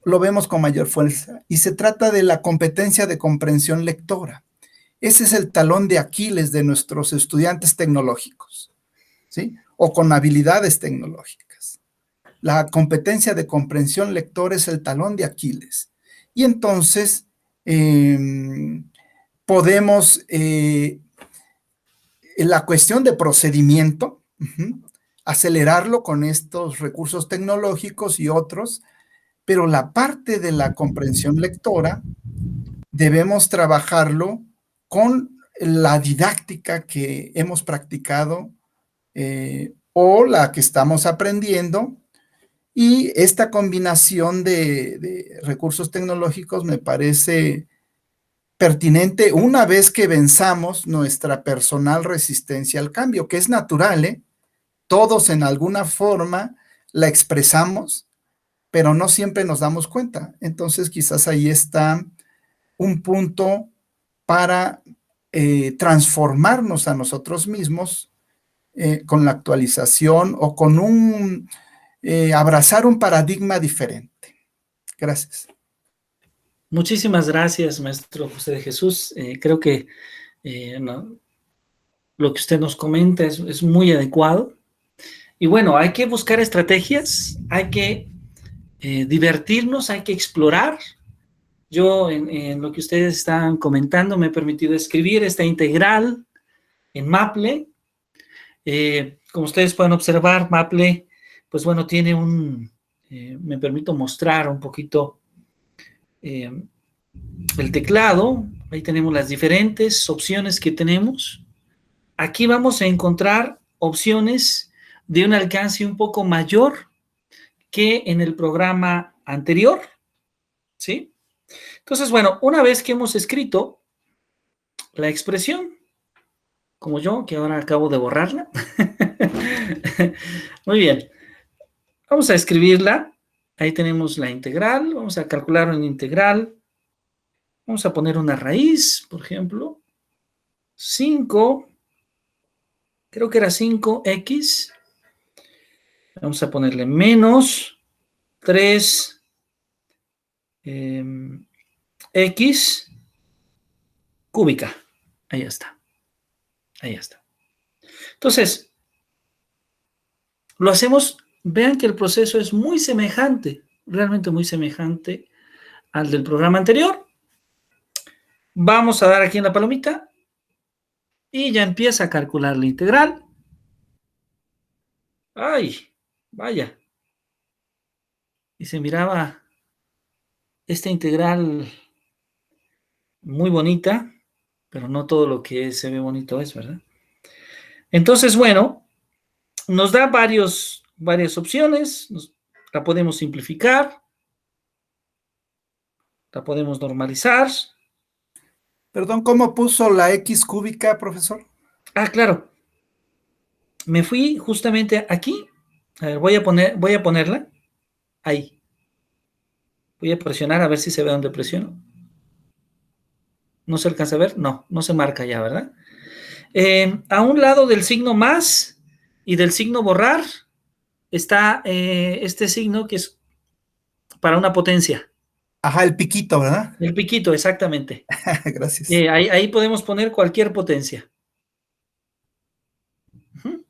lo vemos con mayor fuerza, y se trata de la competencia de comprensión lectora. Ese es el talón de Aquiles de nuestros estudiantes tecnológicos, ¿sí? O con habilidades tecnológicas. La competencia de comprensión lectora es el talón de Aquiles. Y entonces podemos, la cuestión de procedimiento, acelerarlo con estos recursos tecnológicos y otros, pero la parte de la comprensión lectora debemos trabajarlo con la didáctica que hemos practicado o la que estamos aprendiendo, y esta combinación de recursos tecnológicos me parece pertinente una vez que venzamos nuestra personal resistencia al cambio, que es natural, ¿eh? Todos en alguna forma la expresamos, pero no siempre nos damos cuenta. Entonces quizás ahí está un punto para transformarnos a nosotros mismos con la actualización o con abrazar un paradigma diferente. Gracias. Muchísimas gracias, maestro José de Jesús. Creo que lo que usted nos comenta es muy adecuado. Y bueno, hay que buscar estrategias, hay que divertirnos, hay que explorar. Yo, en lo que ustedes están comentando, me he permitido escribir esta integral en Maple. Como ustedes pueden observar, Maple, pues bueno, tiene me permito mostrar un poquito el teclado. Ahí tenemos las diferentes opciones que tenemos. Aquí vamos a encontrar opciones de un alcance un poco mayor que en el programa anterior, ¿sí? Entonces, bueno, una vez que hemos escrito la expresión, como yo, que ahora acabo de borrarla, muy bien, vamos a escribirla. Ahí tenemos la integral, vamos a calcular una integral, vamos a poner una raíz, por ejemplo, 5, creo que era 5x, vamos a ponerle menos 3 x cúbica. Ahí está. Ahí está. Entonces, lo hacemos, vean que el proceso es muy semejante, realmente muy semejante al del programa anterior. Vamos a dar aquí en la palomita y ya empieza a calcular la integral. ¡Ay! Vaya. Y se miraba esta integral muy bonita, pero no todo lo que se ve bonito es, ¿verdad? Entonces, bueno, nos da varias opciones. La podemos simplificar, la podemos normalizar, Perdón, ¿cómo puso la X cúbica, profesor? Ah, claro. Me fui justamente aquí. A ver, voy a ponerla. Ahí. Voy a presionar a ver si se ve donde presiono. ¿No se alcanza a ver? No, no se marca ya, ¿verdad? A un lado del signo más y del signo borrar está este signo que es para una potencia. Ajá, el piquito, ¿verdad? El piquito, exactamente. Gracias. Ahí podemos poner cualquier potencia. Uh-huh.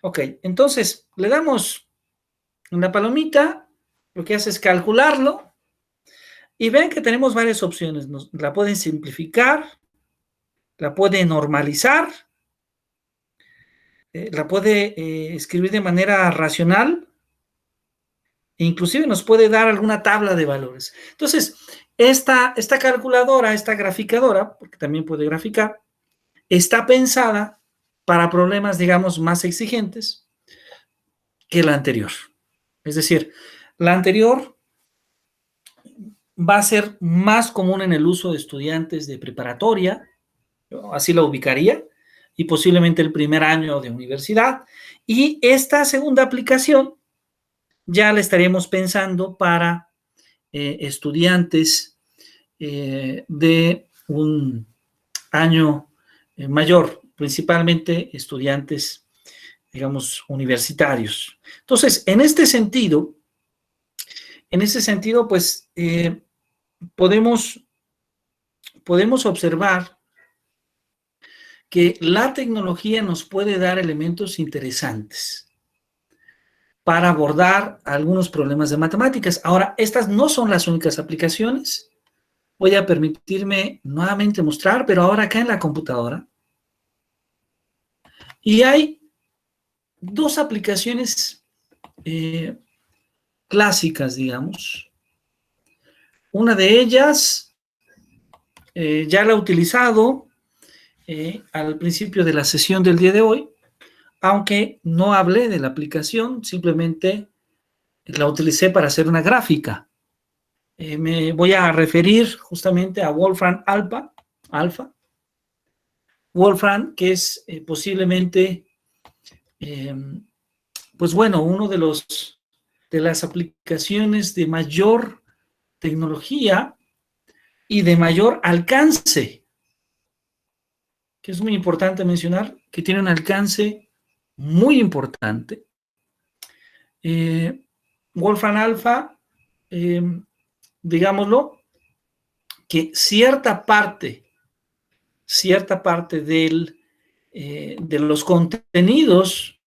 Ok, entonces le damos una palomita, lo que hace es calcularlo y vean que tenemos varias opciones. La pueden simplificar, la pueden normalizar, la puede escribir de manera racional, e inclusive nos puede dar alguna tabla de valores. Entonces, esta calculadora, esta graficadora, porque también puede graficar, está pensada para problemas, digamos, más exigentes que la anterior. Es decir, la anterior va a ser más común en el uso de estudiantes de preparatoria, así la ubicaría, y posiblemente el primer año de universidad. Y esta segunda aplicación ya la estaríamos pensando para estudiantes de un año mayor, principalmente estudiantes, digamos, universitarios. Entonces, en este sentido, pues, podemos observar que la tecnología nos puede dar elementos interesantes para abordar algunos problemas de matemáticas. Ahora, estas no son las únicas aplicaciones. Voy a permitirme nuevamente mostrar, pero ahora acá en la computadora. Y hay dos aplicaciones clásicas, digamos. Una de ellas ya la he utilizado al principio de la sesión del día de hoy, aunque no hablé de la aplicación, simplemente la utilicé para hacer una gráfica. Me voy a referir justamente a Wolfram Alpha. Wolfram, que es posiblemente, pues bueno, uno de las aplicaciones de mayor tecnología y de mayor alcance, que es muy importante mencionar, que tiene un alcance muy importante. Wolfram Alpha, digámoslo, que cierta parte de los contenidos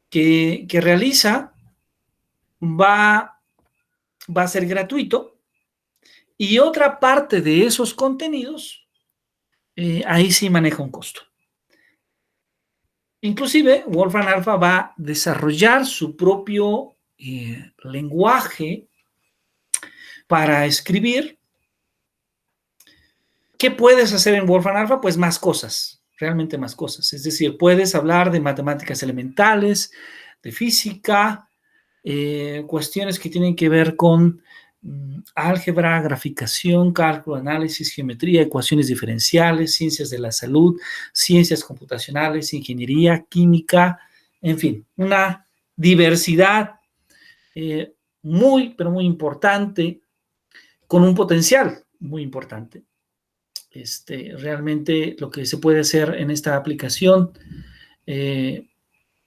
que realiza va a ser gratuito, y otra parte de esos contenidos ahí sí maneja un costo. Inclusive, Wolfram Alpha va a desarrollar su propio lenguaje para escribir. ¿Qué puedes hacer en Wolfram Alpha? Pues más cosas, realmente más cosas. Es decir, puedes hablar de matemáticas elementales, de física, cuestiones que tienen que ver con álgebra, graficación, cálculo, análisis, geometría, ecuaciones diferenciales, ciencias de la salud, ciencias computacionales, ingeniería, química, en fin, una diversidad muy, pero muy importante, con un potencial muy importante. Realmente lo que se puede hacer en esta aplicación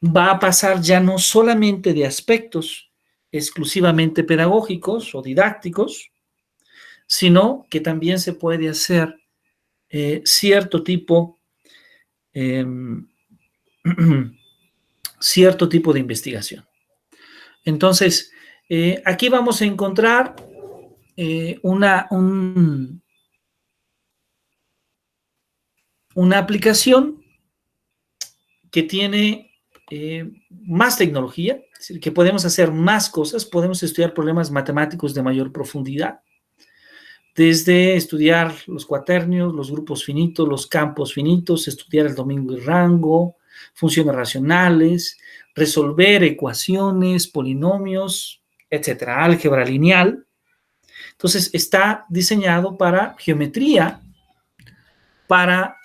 va a pasar ya no solamente de aspectos exclusivamente pedagógicos o didácticos, sino que también se puede hacer cierto tipo de investigación. Entonces, aquí vamos a encontrar una aplicación que tiene más tecnología, es decir, que podemos hacer más cosas, podemos estudiar problemas matemáticos de mayor profundidad, desde estudiar los cuaternios, los grupos finitos, los campos finitos, estudiar el domingo y rango, funciones racionales, resolver ecuaciones, polinomios, etcétera, álgebra lineal. Entonces, está diseñado para geometría, para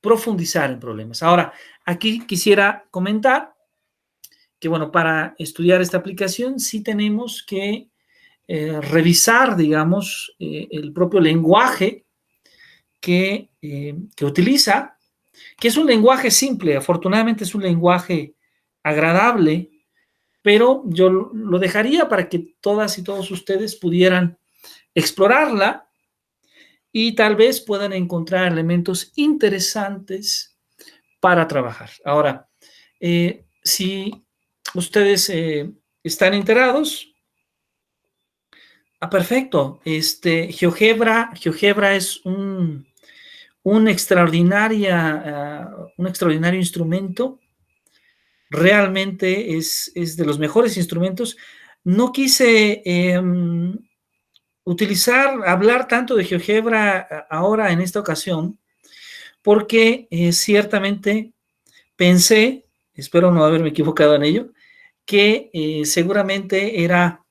profundizar en problemas. Ahora, aquí quisiera comentar que, bueno, para estudiar esta aplicación sí tenemos que revisar, digamos, el propio lenguaje que utiliza, que es un lenguaje simple, afortunadamente es un lenguaje agradable, pero yo lo dejaría para que todas y todos ustedes pudieran explorarla y tal vez puedan encontrar elementos interesantes para trabajar. Ahora, si ustedes están enterados, perfecto. GeoGebra es un extraordinario instrumento. Realmente es de los mejores instrumentos. No quise hablar tanto de GeoGebra ahora en esta ocasión, porque ciertamente pensé, espero no haberme equivocado en ello, que seguramente era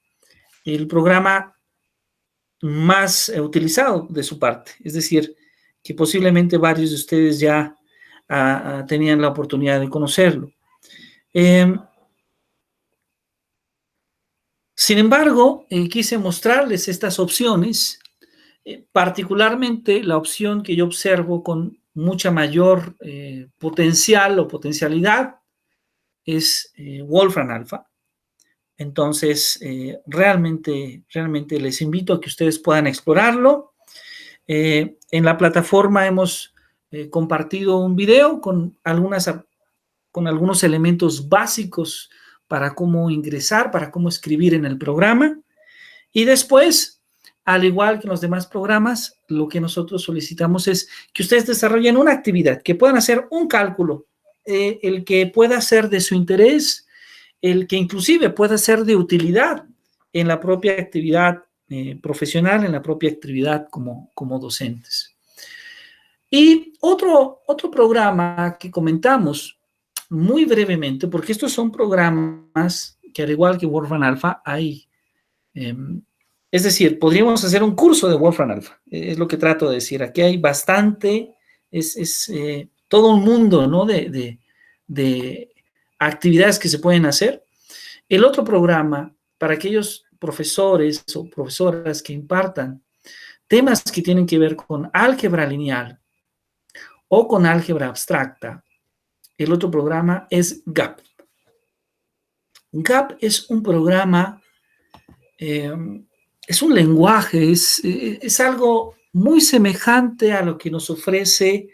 el programa más utilizado de su parte. Es decir, que posiblemente varios de ustedes ya tenían la oportunidad de conocerlo. Sin embargo, quise mostrarles estas opciones, particularmente la opción que yo observo con mucha mayor potencial o potencialidad es Wolfram Alpha. Entonces, realmente les invito a que ustedes puedan explorarlo. En la plataforma hemos compartido un video con algunos elementos básicos para cómo ingresar, para cómo escribir en el programa. Y después, al igual que en los demás programas, lo que nosotros solicitamos es que ustedes desarrollen una actividad, que puedan hacer un cálculo, el que pueda ser de su interés, el que inclusive pueda ser de utilidad en la propia actividad profesional, en la propia actividad como docentes. Y otro programa que comentamos muy brevemente, porque estos son programas que al igual que Wolfram Alpha hay, es decir, podríamos hacer un curso de Wolfram Alpha, es lo que trato de decir. Aquí hay bastante, es todo un mundo, ¿no? de actividades que se pueden hacer. El otro programa, para aquellos profesores o profesoras que impartan temas que tienen que ver con álgebra lineal o con álgebra abstracta, el otro programa es GAP. GAP es un programa, es un lenguaje, es algo muy semejante a lo que nos ofrece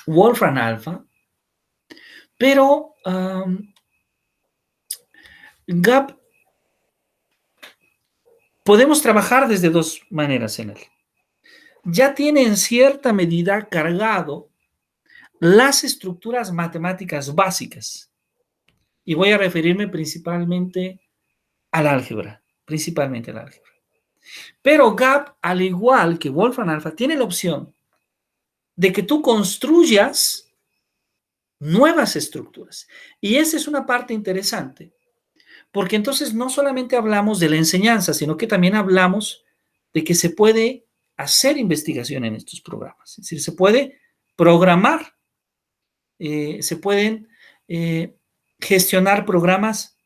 Wolfram Alpha, pero GAP podemos trabajar desde dos maneras en él. Ya tiene en cierta medida cargado las estructuras matemáticas básicas. Y voy a referirme principalmente al álgebra, Pero GAP, al igual que Wolfram Alpha, tiene la opción de que tú construyas nuevas estructuras. Y esa es una parte interesante, porque entonces no solamente hablamos de la enseñanza, sino que también hablamos de que se puede hacer investigación en estos programas. Es decir, se puede programar, se pueden gestionar programas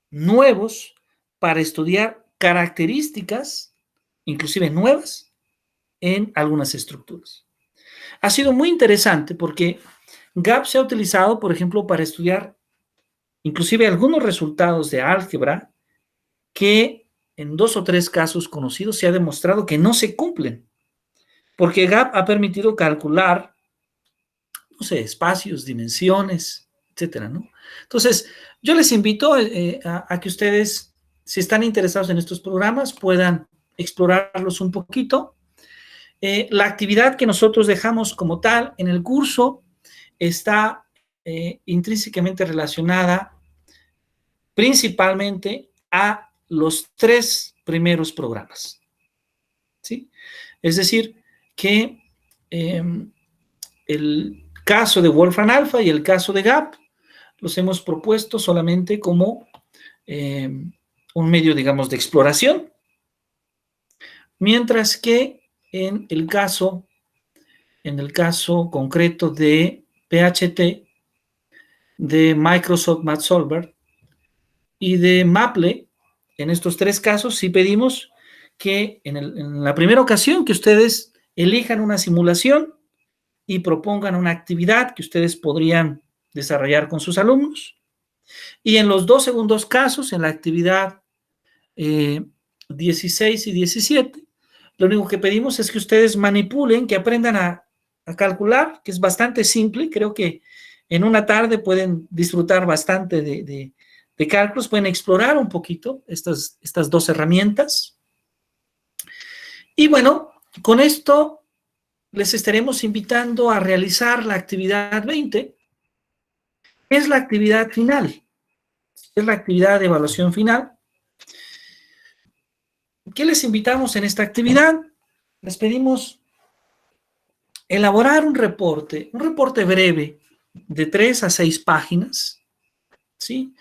nuevos para estudiar características, inclusive nuevas, en algunas estructuras. Ha sido muy interesante porque GAP se ha utilizado, por ejemplo, para estudiar inclusive algunos resultados de álgebra que en 2 o 3 casos conocidos se ha demostrado que no se cumplen, porque GAP ha permitido calcular, no sé, espacios, dimensiones, etcétera, ¿no? Entonces, yo les invito a que ustedes, si están interesados en estos programas, puedan explorarlos un poquito. La actividad que nosotros dejamos como tal en el curso está intrínsecamente relacionada principalmente a los 3 primeros programas, ¿sí? Es decir, que el caso de Wolfram Alpha y el caso de GAP los hemos propuesto solamente como un medio, digamos, de exploración, mientras que en el caso concreto de PHT, de Microsoft MathSolver y de Maple, en estos tres casos sí pedimos que en la primera ocasión que ustedes elijan una simulación y propongan una actividad que ustedes podrían desarrollar con sus alumnos. Y en los dos segundos casos, en la actividad 16 y 17, lo único que pedimos es que ustedes manipulen, que aprendan a calcular, que es bastante simple. Creo que en una tarde pueden disfrutar bastante de cálculos, pueden explorar un poquito estas dos herramientas. Y bueno, con esto les estaremos invitando a realizar la actividad 20, que es la actividad final, es la actividad de evaluación final. ¿Qué les invitamos en esta actividad? Les pedimos elaborar un reporte breve de 3 a 6 páginas, ¿sí?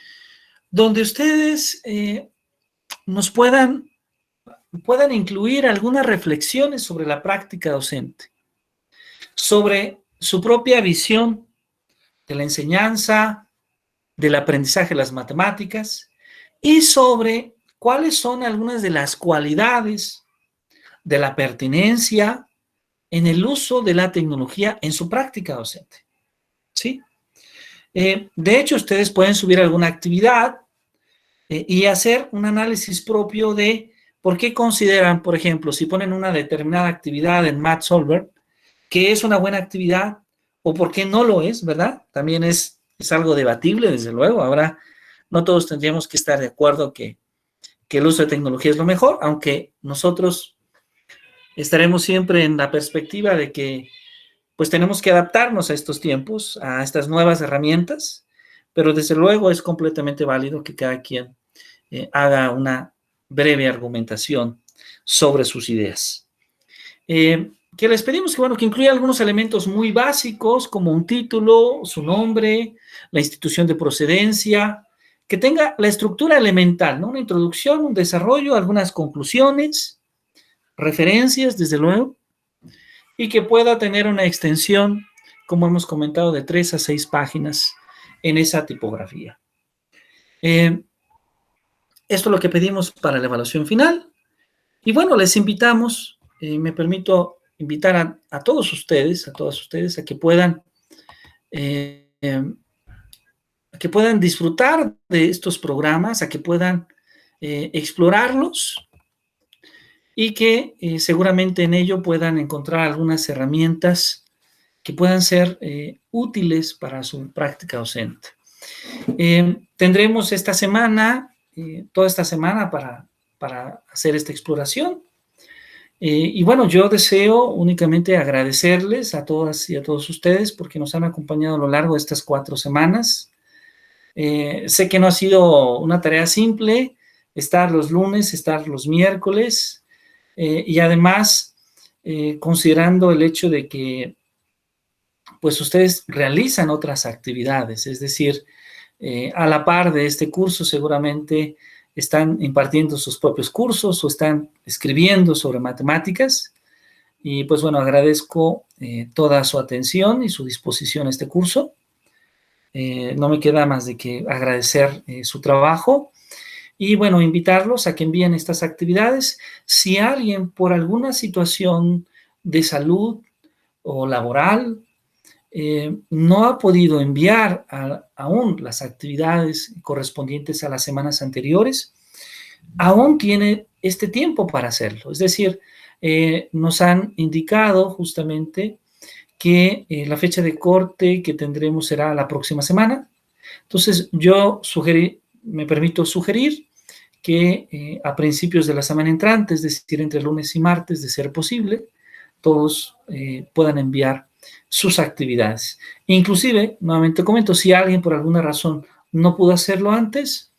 Donde ustedes nos puedan incluir algunas reflexiones sobre la práctica docente, sobre su propia visión de la enseñanza, del aprendizaje de las matemáticas y sobre cuáles son algunas de las cualidades de la pertinencia en el uso de la tecnología en su práctica docente, ¿sí? De hecho, ustedes pueden subir alguna actividad y hacer un análisis propio de por qué consideran, por ejemplo, si ponen una determinada actividad en MathSolver, que es una buena actividad o por qué no lo es, ¿verdad? También es algo debatible, desde luego. Ahora, no todos tendríamos que estar de acuerdo que el uso de tecnología es lo mejor, aunque nosotros estaremos siempre en la perspectiva de que pues tenemos que adaptarnos a estos tiempos, a estas nuevas herramientas, pero desde luego es completamente válido que cada quien haga una breve argumentación sobre sus ideas. Que les pedimos que, bueno, que incluya algunos elementos muy básicos, como un título, su nombre, la institución de procedencia, que tenga la estructura elemental, ¿no? Una introducción, un desarrollo, algunas conclusiones, referencias, desde luego, y que pueda tener una extensión, como hemos comentado, de 3 a 6 páginas en esa tipografía. Esto es lo que pedimos para la evaluación final. Y bueno, les invitamos, me permito invitar a todos ustedes, a que puedan disfrutar de estos programas, a que puedan explorarlos y que seguramente en ello puedan encontrar algunas herramientas que puedan ser útiles para su práctica docente. Tendremos esta semana, toda esta semana para hacer esta exploración. Y bueno, yo deseo únicamente agradecerles a todas y a todos ustedes porque nos han acompañado a lo largo de estas 4 semanas. Sé que no ha sido una tarea simple estar los lunes, estar los miércoles, y además considerando el hecho de que pues ustedes realizan otras actividades, es decir, a la par de este curso seguramente están impartiendo sus propios cursos o están escribiendo sobre matemáticas y pues bueno, agradezco toda su atención y su disposición a este curso. No me queda más de que agradecer su trabajo y bueno, invitarlos a que envíen estas actividades. Si alguien por alguna situación de salud o laboral no ha podido enviar aún las actividades correspondientes a las semanas anteriores, aún tiene este tiempo para hacerlo. Es decir, nos han indicado justamente que la fecha de corte que tendremos será la próxima semana. Entonces, yo me permito sugerir que a principios de la semana entrante, es decir, entre lunes y martes, de ser posible, todos puedan enviar sus actividades. Inclusive, nuevamente comento, si alguien por alguna razón no pudo hacerlo antes,